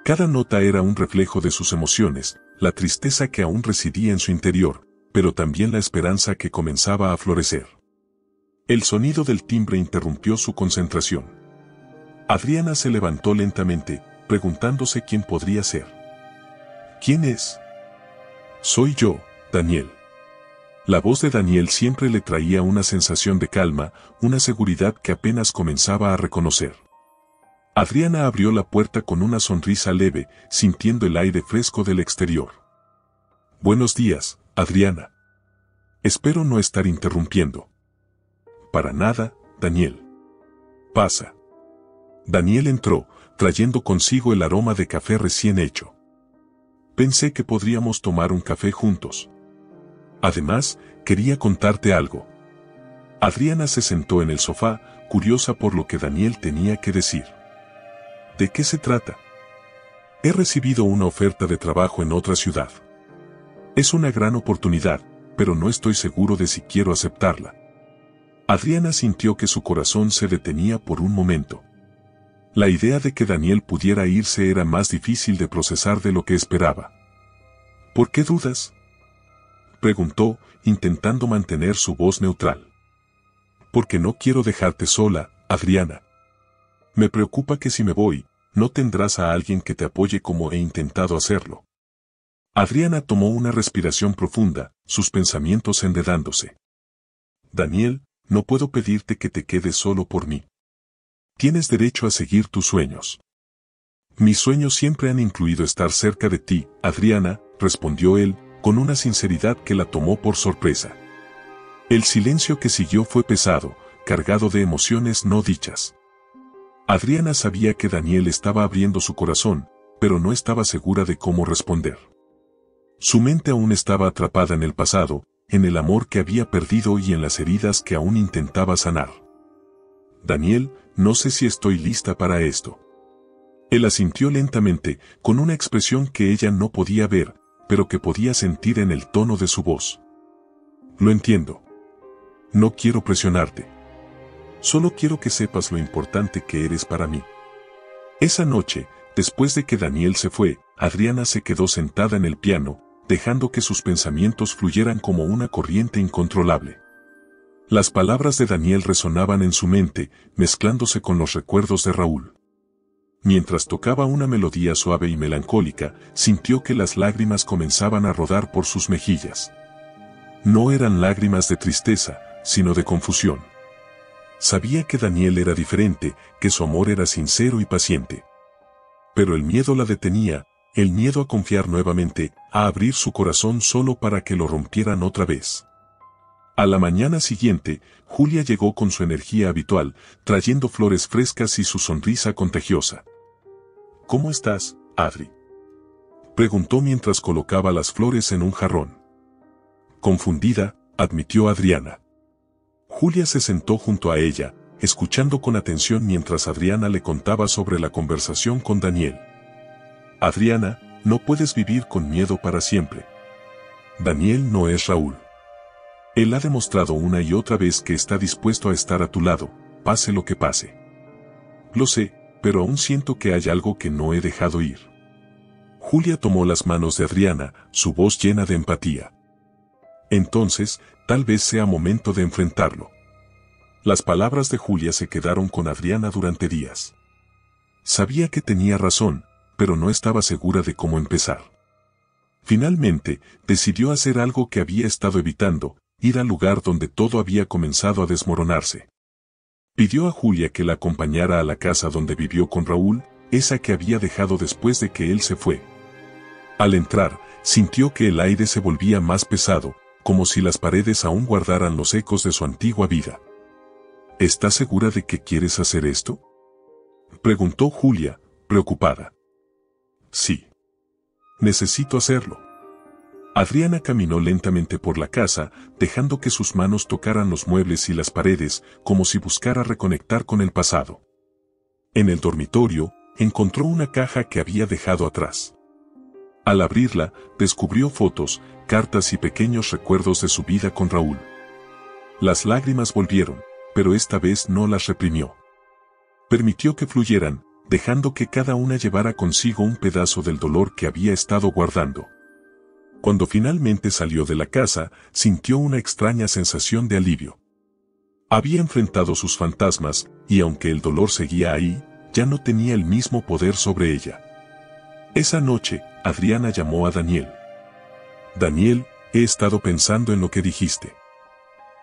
Cada nota era un reflejo de sus emociones, la tristeza que aún residía en su interior, pero también la esperanza que comenzaba a florecer. El sonido del timbre interrumpió su concentración. Adriana se levantó lentamente, preguntándose quién podría ser. ¿Quién es? Soy yo, Daniel. La voz de Daniel siempre le traía una sensación de calma, una seguridad que apenas comenzaba a reconocer. Adriana abrió la puerta con una sonrisa leve, sintiendo el aire fresco del exterior. Buenos días, Adriana. Espero no estar interrumpiendo. Para nada, Daniel. Pasa. Daniel entró, trayendo consigo el aroma de café recién hecho. Pensé que podríamos tomar un café juntos. Además, quería contarte algo. Adriana se sentó en el sofá, curiosa por lo que Daniel tenía que decir. ¿De qué se trata? He recibido una oferta de trabajo en otra ciudad. Es una gran oportunidad, pero no estoy seguro de si quiero aceptarla. Adriana sintió que su corazón se detenía por un momento. La idea de que Daniel pudiera irse era más difícil de procesar de lo que esperaba. ¿Por qué dudas?, preguntó, intentando mantener su voz neutral. Porque no quiero dejarte sola, Adriana. Me preocupa que si me voy, no tendrás a alguien que te apoye como he intentado hacerlo. Adriana tomó una respiración profunda, sus pensamientos enredándose. Daniel, no puedo pedirte que te quedes solo por mí. Tienes derecho a seguir tus sueños. Mis sueños siempre han incluido estar cerca de ti, Adriana, respondió él, con una sinceridad que la tomó por sorpresa. El silencio que siguió fue pesado, cargado de emociones no dichas. Adriana sabía que Daniel estaba abriendo su corazón, pero no estaba segura de cómo responder. Su mente aún estaba atrapada en el pasado, en el amor que había perdido y en las heridas que aún intentaba sanar. Daniel, no sé si estoy lista para esto. Él asintió lentamente, con una expresión que ella no podía ver, pero que podía sentir en el tono de su voz. Lo entiendo. No quiero presionarte. Solo quiero que sepas lo importante que eres para mí. Esa noche, después de que Daniel se fue, Adriana se quedó sentada en el piano, dejando que sus pensamientos fluyeran como una corriente incontrolable. Las palabras de Daniel resonaban en su mente, mezclándose con los recuerdos de Raúl. Mientras tocaba una melodía suave y melancólica, sintió que las lágrimas comenzaban a rodar por sus mejillas. No eran lágrimas de tristeza, sino de confusión. Sabía que Daniel era diferente, que su amor era sincero y paciente. Pero el miedo la detenía, el miedo a confiar nuevamente, a abrir su corazón solo para que lo rompieran otra vez. A la mañana siguiente, Julia llegó con su energía habitual, trayendo flores frescas y su sonrisa contagiosa. ¿Cómo estás, Adri?, preguntó mientras colocaba las flores en un jarrón. Confundida, admitió Adriana. Julia se sentó junto a ella, escuchando con atención mientras Adriana le contaba sobre la conversación con Daniel. Adriana, no puedes vivir con miedo para siempre. Daniel no es Raúl. Él ha demostrado una y otra vez que está dispuesto a estar a tu lado, pase lo que pase. Lo sé, pero aún siento que hay algo que no he dejado ir. Julia tomó las manos de Adriana, su voz llena de empatía. Entonces, tal vez sea momento de enfrentarlo. Las palabras de Julia se quedaron con Adriana durante días. Sabía que tenía razón, pero no estaba segura de cómo empezar. Finalmente, decidió hacer algo que había estado evitando, ir al lugar donde todo había comenzado a desmoronarse. Pidió a Julia que la acompañara a la casa donde vivió con Raúl, esa que había dejado después de que él se fue. Al entrar, sintió que el aire se volvía más pesado, como si las paredes aún guardaran los ecos de su antigua vida. ¿Estás segura de que quieres hacer esto?, preguntó Julia, preocupada. Sí. Necesito hacerlo. Adriana caminó lentamente por la casa, dejando que sus manos tocaran los muebles y las paredes, como si buscara reconectar con el pasado. En el dormitorio, encontró una caja que había dejado atrás. Al abrirla, descubrió fotos, cartas y pequeños recuerdos de su vida con Raúl. Las lágrimas volvieron, pero esta vez no las reprimió. Permitió que fluyeran, dejando que cada una llevara consigo un pedazo del dolor que había estado guardando. Cuando finalmente salió de la casa, sintió una extraña sensación de alivio. Había enfrentado sus fantasmas, y aunque el dolor seguía ahí, ya no tenía el mismo poder sobre ella. Esa noche, Adriana llamó a Daniel. Daniel, he estado pensando en lo que dijiste.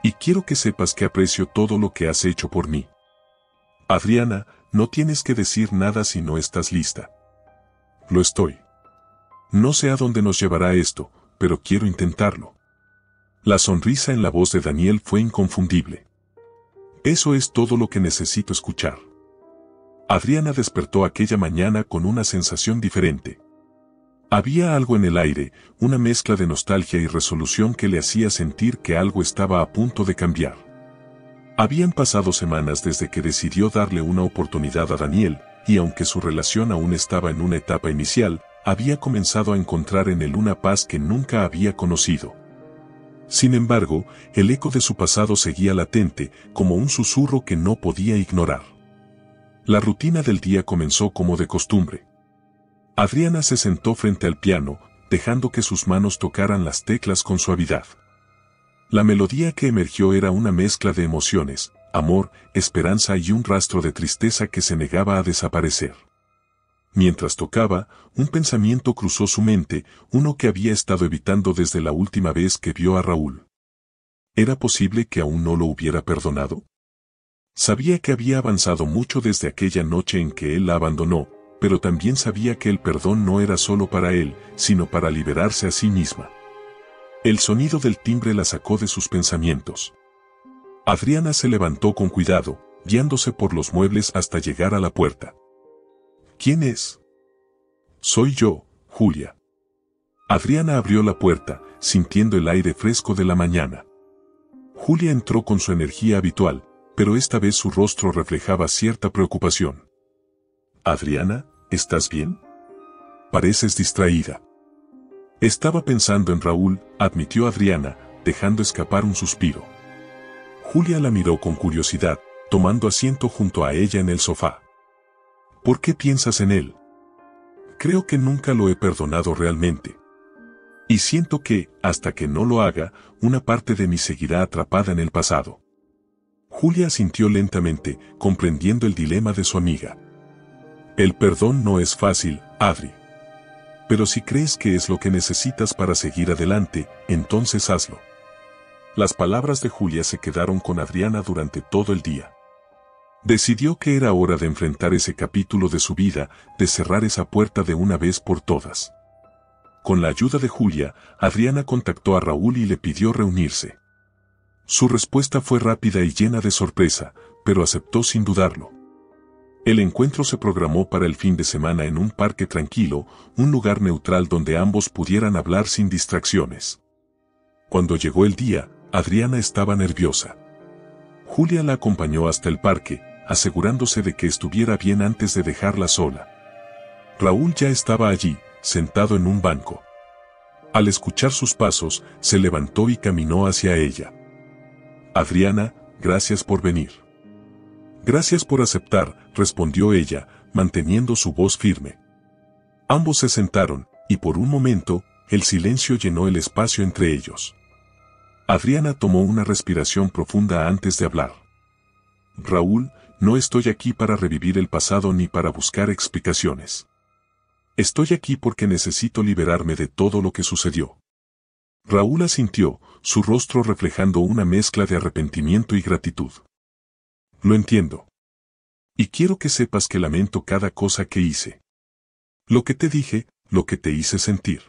Y quiero que sepas que aprecio todo lo que has hecho por mí. Adriana, no tienes que decir nada si no estás lista. Lo estoy. No sé a dónde nos llevará esto, pero quiero intentarlo. La sonrisa en la voz de Daniel fue inconfundible. Eso es todo lo que necesito escuchar. Adriana despertó aquella mañana con una sensación diferente. Había algo en el aire, una mezcla de nostalgia y resolución que le hacía sentir que algo estaba a punto de cambiar. Habían pasado semanas desde que decidió darle una oportunidad a Daniel, y aunque su relación aún estaba en una etapa inicial, había comenzado a encontrar en él una paz que nunca había conocido. Sin embargo, el eco de su pasado seguía latente, como un susurro que no podía ignorar. La rutina del día comenzó como de costumbre. Adriana se sentó frente al piano, dejando que sus manos tocaran las teclas con suavidad. La melodía que emergió era una mezcla de emociones, amor, esperanza y un rastro de tristeza que se negaba a desaparecer. Mientras tocaba, un pensamiento cruzó su mente, uno que había estado evitando desde la última vez que vio a Raúl. ¿Era posible que aún no lo hubiera perdonado? Sabía que había avanzado mucho desde aquella noche en que él la abandonó, pero también sabía que el perdón no era solo para él, sino para liberarse a sí misma. El sonido del timbre la sacó de sus pensamientos. Adriana se levantó con cuidado, guiándose por los muebles hasta llegar a la puerta. ¿Quién es? Soy yo, Julia. Adriana abrió la puerta, sintiendo el aire fresco de la mañana. Julia entró con su energía habitual, pero esta vez su rostro reflejaba cierta preocupación. Adriana, ¿estás bien? Pareces distraída. Estaba pensando en Raúl, admitió Adriana, dejando escapar un suspiro. Julia la miró con curiosidad, tomando asiento junto a ella en el sofá. ¿Por qué piensas en él? Creo que nunca lo he perdonado realmente. Y siento que, hasta que no lo haga, una parte de mí seguirá atrapada en el pasado. Julia asintió lentamente, comprendiendo el dilema de su amiga. El perdón no es fácil, Adri. Pero si crees que es lo que necesitas para seguir adelante, entonces hazlo. Las palabras de Julia se quedaron con Adriana durante todo el día. Decidió que era hora de enfrentar ese capítulo de su vida, de cerrar esa puerta de una vez por todas. Con la ayuda de Julia, Adriana contactó a Raúl y le pidió reunirse. Su respuesta fue rápida y llena de sorpresa, pero aceptó sin dudarlo. El encuentro se programó para el fin de semana en un parque tranquilo, un lugar neutral donde ambos pudieran hablar sin distracciones. Cuando llegó el día, Adriana estaba nerviosa. Julia la acompañó hasta el parque, asegurándose de que estuviera bien antes de dejarla sola. Raúl ya estaba allí, sentado en un banco. Al escuchar sus pasos, se levantó y caminó hacia ella. Adriana, gracias por venir. Gracias por aceptar, respondió ella, manteniendo su voz firme. Ambos se sentaron, y por un momento, el silencio llenó el espacio entre ellos. Adriana tomó una respiración profunda antes de hablar. Raúl, no estoy aquí para revivir el pasado ni para buscar explicaciones. Estoy aquí porque necesito liberarme de todo lo que sucedió. Raúl asintió, su rostro reflejando una mezcla de arrepentimiento y gratitud. Lo entiendo. Y quiero que sepas que lamento cada cosa que hice. Lo que te dije, lo que te hice sentir.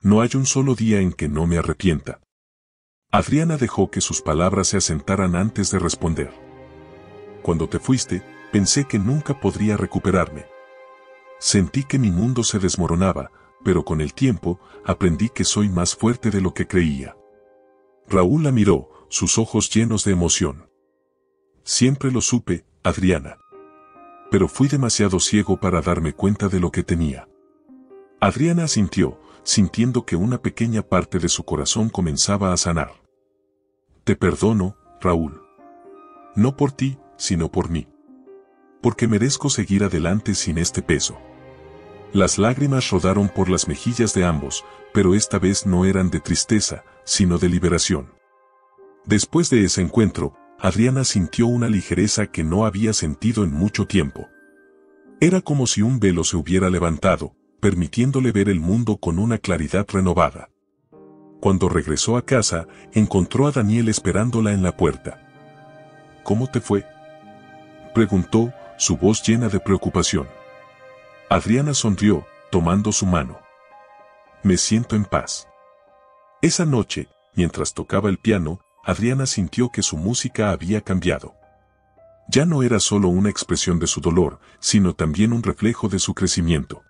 No hay un solo día en que no me arrepienta. Adriana dejó que sus palabras se asentaran antes de responder. Cuando te fuiste, pensé que nunca podría recuperarme. Sentí que mi mundo se desmoronaba, pero con el tiempo, aprendí que soy más fuerte de lo que creía. Raúl la miró, sus ojos llenos de emoción. Siempre lo supe, Adriana. Pero fui demasiado ciego para darme cuenta de lo que tenía. Adriana asintió, sintiendo que una pequeña parte de su corazón comenzaba a sanar. Te perdono, Raúl. No por ti, sino por mí. Porque merezco seguir adelante sin este peso. Las lágrimas rodaron por las mejillas de ambos, pero esta vez no eran de tristeza, sino de liberación. Después de ese encuentro, Adriana sintió una ligereza que no había sentido en mucho tiempo. Era como si un velo se hubiera levantado, permitiéndole ver el mundo con una claridad renovada. Cuando regresó a casa, encontró a Daniel esperándola en la puerta. ¿Cómo te fue?, preguntó, su voz llena de preocupación. Adriana sonrió, tomando su mano. Me siento en paz. Esa noche, mientras tocaba el piano, Adriana sintió que su música había cambiado. Ya no era solo una expresión de su dolor, sino también un reflejo de su crecimiento.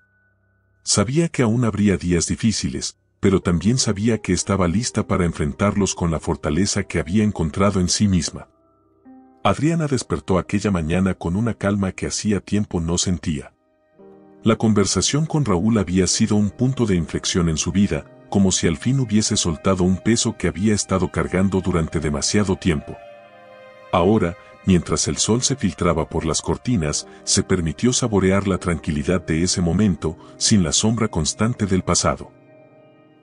Sabía que aún habría días difíciles, pero también sabía que estaba lista para enfrentarlos con la fortaleza que había encontrado en sí misma. Adriana despertó aquella mañana con una calma que hacía tiempo no sentía. La conversación con Raúl había sido un punto de inflexión en su vida, como si al fin hubiese soltado un peso que había estado cargando durante demasiado tiempo. Ahora, mientras el sol se filtraba por las cortinas, se permitió saborear la tranquilidad de ese momento, sin la sombra constante del pasado.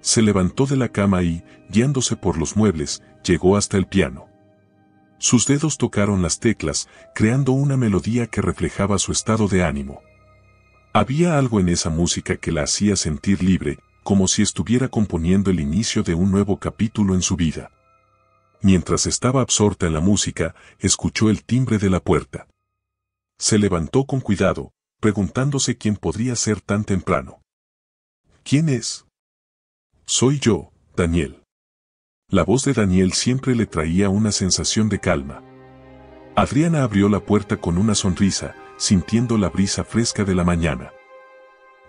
Se levantó de la cama y, guiándose por los muebles, llegó hasta el piano. Sus dedos tocaron las teclas, creando una melodía que reflejaba su estado de ánimo. Había algo en esa música que la hacía sentir libre, como si estuviera componiendo el inicio de un nuevo capítulo en su vida. Mientras estaba absorta en la música, escuchó el timbre de la puerta. Se levantó con cuidado, preguntándose quién podría ser tan temprano. ¿Quién es? Soy yo, Daniel. La voz de Daniel siempre le traía una sensación de calma. Adriana abrió la puerta con una sonrisa, sintiendo la brisa fresca de la mañana.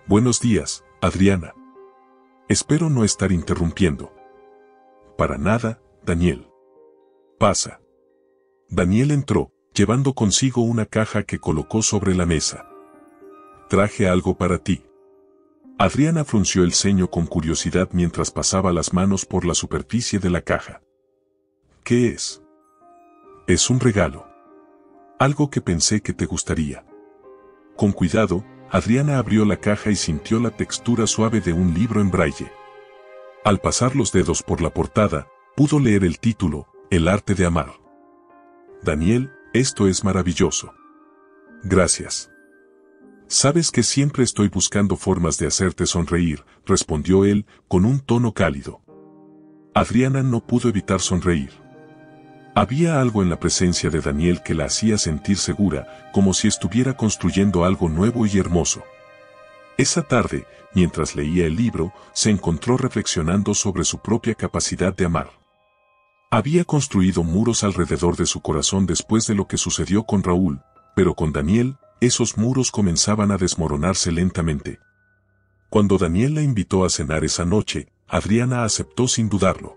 Buenos días, Adriana. Espero no estar interrumpiendo. Para nada, Daniel. Pasa. Daniel entró, llevando consigo una caja que colocó sobre la mesa. Traje algo para ti. Adriana frunció el ceño con curiosidad mientras pasaba las manos por la superficie de la caja. ¿Qué es? Es un regalo. Algo que pensé que te gustaría. Con cuidado, Adriana abrió la caja y sintió la textura suave de un libro en braille. Al pasar los dedos por la portada, pudo leer el título, El arte de amar. Daniel, esto es maravilloso. Gracias. Sabes que siempre estoy buscando formas de hacerte sonreír, respondió él, con un tono cálido. Adriana no pudo evitar sonreír. Había algo en la presencia de Daniel que la hacía sentir segura, como si estuviera construyendo algo nuevo y hermoso. Esa tarde, mientras leía el libro, se encontró reflexionando sobre su propia capacidad de amar. Había construido muros alrededor de su corazón después de lo que sucedió con Raúl, pero con Daniel, esos muros comenzaban a desmoronarse lentamente. Cuando Daniel la invitó a cenar esa noche, Adriana aceptó sin dudarlo.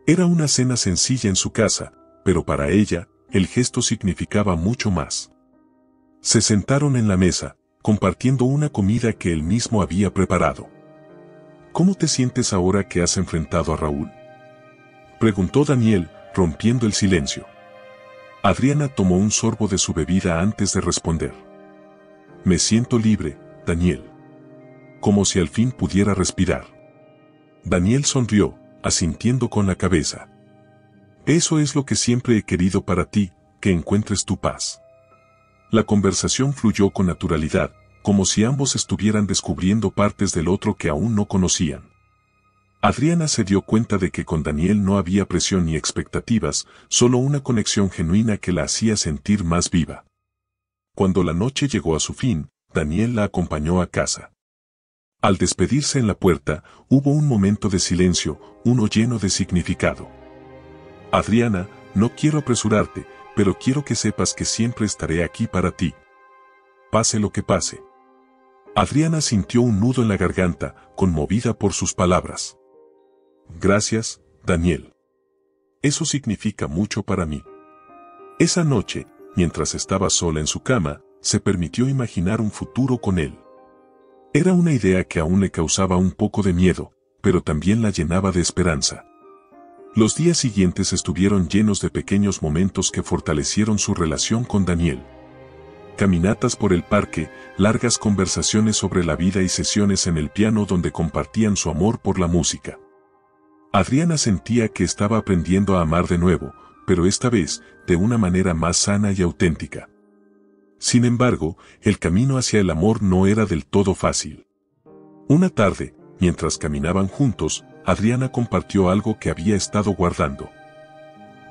Era una cena sencilla en su casa, pero para ella, el gesto significaba mucho más. Se sentaron en la mesa, compartiendo una comida que él mismo había preparado. ¿Cómo te sientes ahora que has enfrentado a Raúl?, preguntó Daniel, rompiendo el silencio. Adriana tomó un sorbo de su bebida antes de responder. Me siento libre, Daniel. Como si al fin pudiera respirar. Daniel sonrió, asintiendo con la cabeza. Eso es lo que siempre he querido para ti, que encuentres tu paz. La conversación fluyó con naturalidad, como si ambos estuvieran descubriendo partes del otro que aún no conocían. Adriana se dio cuenta de que con Daniel no había presión ni expectativas, solo una conexión genuina que la hacía sentir más viva. Cuando la noche llegó a su fin, Daniel la acompañó a casa. Al despedirse en la puerta, hubo un momento de silencio, uno lleno de significado. Adriana, no quiero apresurarte, pero quiero que sepas que siempre estaré aquí para ti. Pase lo que pase. Adriana sintió un nudo en la garganta, conmovida por sus palabras. Gracias, Daniel. Eso significa mucho para mí. Esa noche, mientras estaba sola en su cama, se permitió imaginar un futuro con él. Era una idea que aún le causaba un poco de miedo, pero también la llenaba de esperanza. Los días siguientes estuvieron llenos de pequeños momentos que fortalecieron su relación con Daniel. Caminatas por el parque, largas conversaciones sobre la vida y sesiones en el piano donde compartían su amor por la música. Adriana sentía que estaba aprendiendo a amar de nuevo, pero esta vez, de una manera más sana y auténtica. Sin embargo, el camino hacia el amor no era del todo fácil. Una tarde, mientras caminaban juntos, Adriana compartió algo que había estado guardando.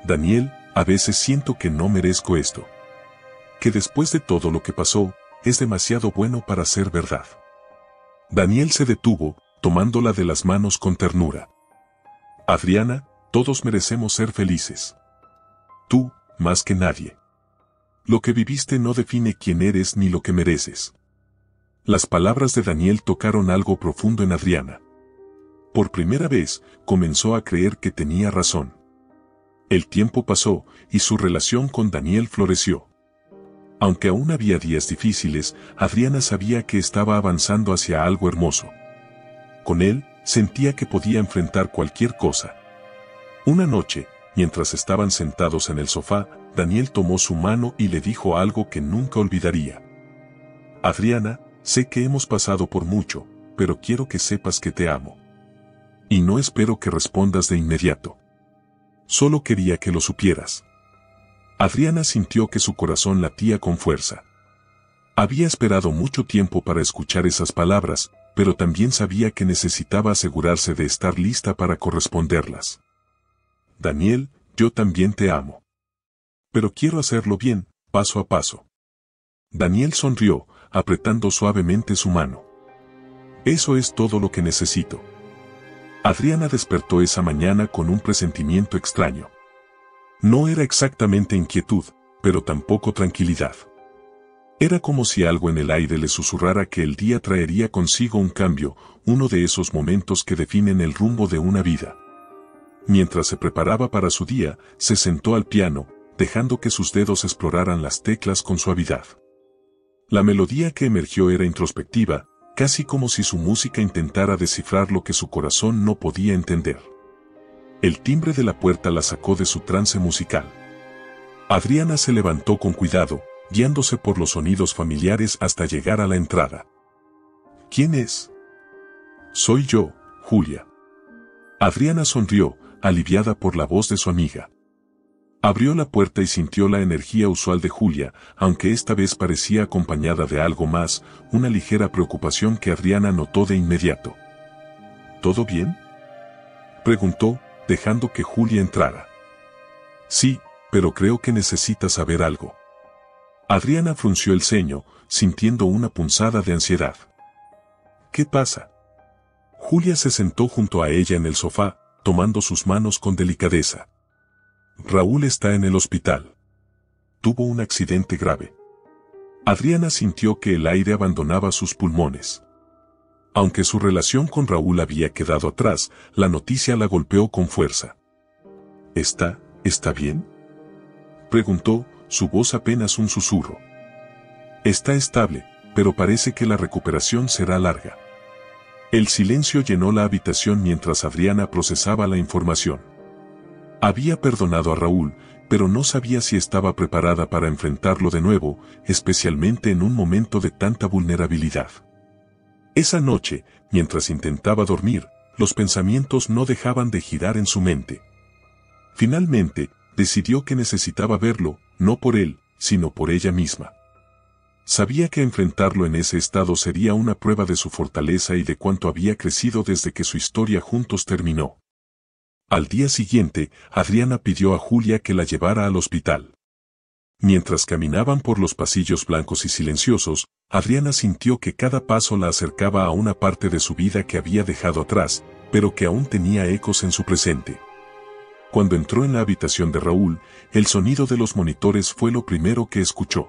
Daniel, a veces siento que no merezco esto. Que después de todo lo que pasó, es demasiado bueno para ser verdad. Daniel se detuvo, tomándola de las manos con ternura. Adriana, todos merecemos ser felices. Tú, más que nadie. Lo que viviste no define quién eres ni lo que mereces. Las palabras de Daniel tocaron algo profundo en Adriana. Por primera vez, comenzó a creer que tenía razón. El tiempo pasó, y su relación con Daniel floreció. Aunque aún había días difíciles, Adriana sabía que estaba avanzando hacia algo hermoso. Con él, sentía que podía enfrentar cualquier cosa. Una noche, mientras estaban sentados en el sofá, Daniel tomó su mano y le dijo algo que nunca olvidaría. Adriana, sé que hemos pasado por mucho, pero quiero que sepas que te amo. Y no espero que respondas de inmediato. Solo quería que lo supieras. Adriana sintió que su corazón latía con fuerza. Había esperado mucho tiempo para escuchar esas palabras, pero también sabía que necesitaba asegurarse de estar lista para corresponderlas. Daniel, yo también te amo. Pero quiero hacerlo bien, paso a paso. Daniel sonrió, apretando suavemente su mano. Eso es todo lo que necesito. Adriana despertó esa mañana con un presentimiento extraño. No era exactamente inquietud, pero tampoco tranquilidad. Era como si algo en el aire le susurrara que el día traería consigo un cambio, uno de esos momentos que definen el rumbo de una vida. Mientras se preparaba para su día, se sentó al piano, dejando que sus dedos exploraran las teclas con suavidad. La melodía que emergió era introspectiva, casi como si su música intentara descifrar lo que su corazón no podía entender. El timbre de la puerta la sacó de su trance musical. Adriana se levantó con cuidado, guiándose por los sonidos familiares hasta llegar a la entrada. ¿Quién es? Soy yo, Julia. Adriana sonrió, aliviada por la voz de su amiga. Abrió la puerta y sintió la energía usual de Julia, aunque esta vez parecía acompañada de algo más, una ligera preocupación que Adriana notó de inmediato. ¿Todo bien?, preguntó, dejando que Julia entrara. Sí, pero creo que necesitas saber algo. Adriana frunció el ceño, sintiendo una punzada de ansiedad. ¿Qué pasa? Julia se sentó junto a ella en el sofá, tomando sus manos con delicadeza. Raúl está en el hospital. Tuvo un accidente grave. Adriana sintió que el aire abandonaba sus pulmones. Aunque su relación con Raúl había quedado atrás, la noticia la golpeó con fuerza. ¿Está bien?, preguntó, su voz apenas un susurro. Está estable, pero parece que la recuperación será larga. El silencio llenó la habitación mientras Adriana procesaba la información. Había perdonado a Raúl, pero no sabía si estaba preparada para enfrentarlo de nuevo, especialmente en un momento de tanta vulnerabilidad. Esa noche, mientras intentaba dormir, los pensamientos no dejaban de girar en su mente. Finalmente, decidió que necesitaba verlo, no por él, sino por ella misma. Sabía que enfrentarlo en ese estado sería una prueba de su fortaleza y de cuánto había crecido desde que su historia juntos terminó. Al día siguiente, Adriana pidió a Julia que la llevara al hospital. Mientras caminaban por los pasillos blancos y silenciosos, Adriana sintió que cada paso la acercaba a una parte de su vida que había dejado atrás, pero que aún tenía ecos en su presente. Cuando entró en la habitación de Raúl, el sonido de los monitores fue lo primero que escuchó.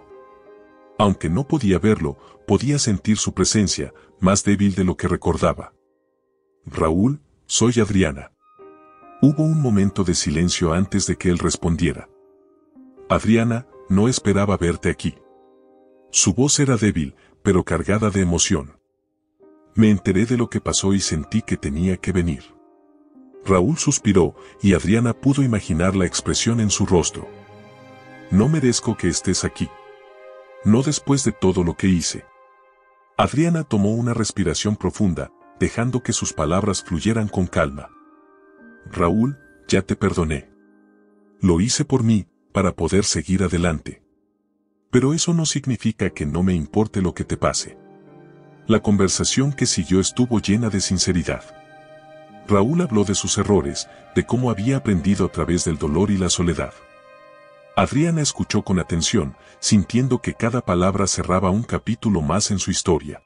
Aunque no podía verlo, podía sentir su presencia, más débil de lo que recordaba. «Raúl, soy Adriana». Hubo un momento de silencio antes de que él respondiera. «Adriana, no esperaba verte aquí». Su voz era débil, pero cargada de emoción. «Me enteré de lo que pasó y sentí que tenía que venir». Raúl suspiró, y Adriana pudo imaginar la expresión en su rostro. «No merezco que estés aquí. No después de todo lo que hice». Adriana tomó una respiración profunda, dejando que sus palabras fluyeran con calma. «Raúl, ya te perdoné. Lo hice por mí, para poder seguir adelante. Pero eso no significa que no me importe lo que te pase». La conversación que siguió estuvo llena de sinceridad. Raúl habló de sus errores, de cómo había aprendido a través del dolor y la soledad. Adriana escuchó con atención, sintiendo que cada palabra cerraba un capítulo más en su historia.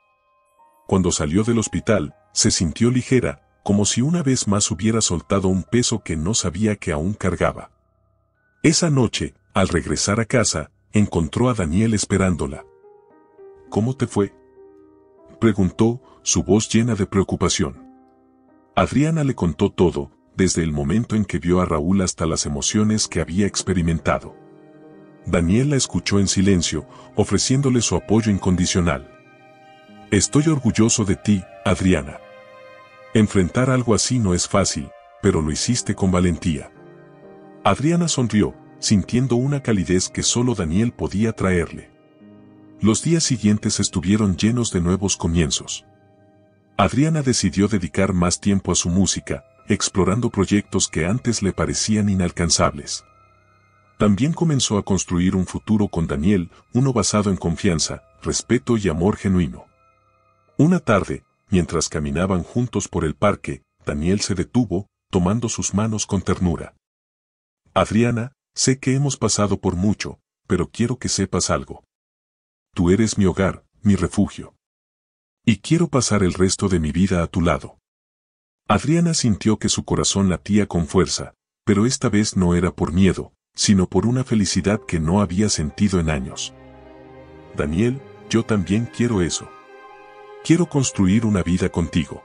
Cuando salió del hospital, se sintió ligera, como si una vez más hubiera soltado un peso que no sabía que aún cargaba. Esa noche, al regresar a casa, encontró a Daniel esperándola. «¿Cómo te fue?», preguntó, su voz llena de preocupación. Adriana le contó todo, desde el momento en que vio a Raúl hasta las emociones que había experimentado. Daniel la escuchó en silencio, ofreciéndole su apoyo incondicional. «Estoy orgulloso de ti, Adriana. Enfrentar algo así no es fácil, pero lo hiciste con valentía». Adriana sonrió, sintiendo una calidez que solo Daniel podía traerle. Los días siguientes estuvieron llenos de nuevos comienzos. Adriana decidió dedicar más tiempo a su música, explorando proyectos que antes le parecían inalcanzables. También comenzó a construir un futuro con Daniel, uno basado en confianza, respeto y amor genuino. Una tarde, mientras caminaban juntos por el parque, Daniel se detuvo, tomando sus manos con ternura. «Adriana, sé que hemos pasado por mucho, pero quiero que sepas algo. Tú eres mi hogar, mi refugio. Y quiero pasar el resto de mi vida a tu lado». Adriana sintió que su corazón latía con fuerza, pero esta vez no era por miedo, sino por una felicidad que no había sentido en años. «Daniel, yo también quiero eso. Quiero construir una vida contigo».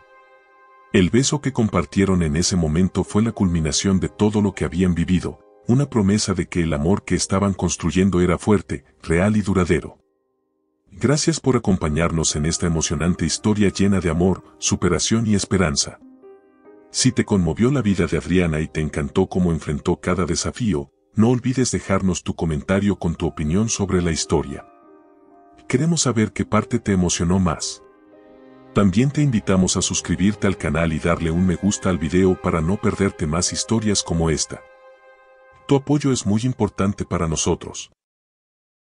El beso que compartieron en ese momento fue la culminación de todo lo que habían vivido, una promesa de que el amor que estaban construyendo era fuerte, real y duradero. Gracias por acompañarnos en esta emocionante historia llena de amor, superación y esperanza. Si te conmovió la vida de Adriana y te encantó cómo enfrentó cada desafío, no olvides dejarnos tu comentario con tu opinión sobre la historia. Queremos saber qué parte te emocionó más. También te invitamos a suscribirte al canal y darle un me gusta al video para no perderte más historias como esta. Tu apoyo es muy importante para nosotros.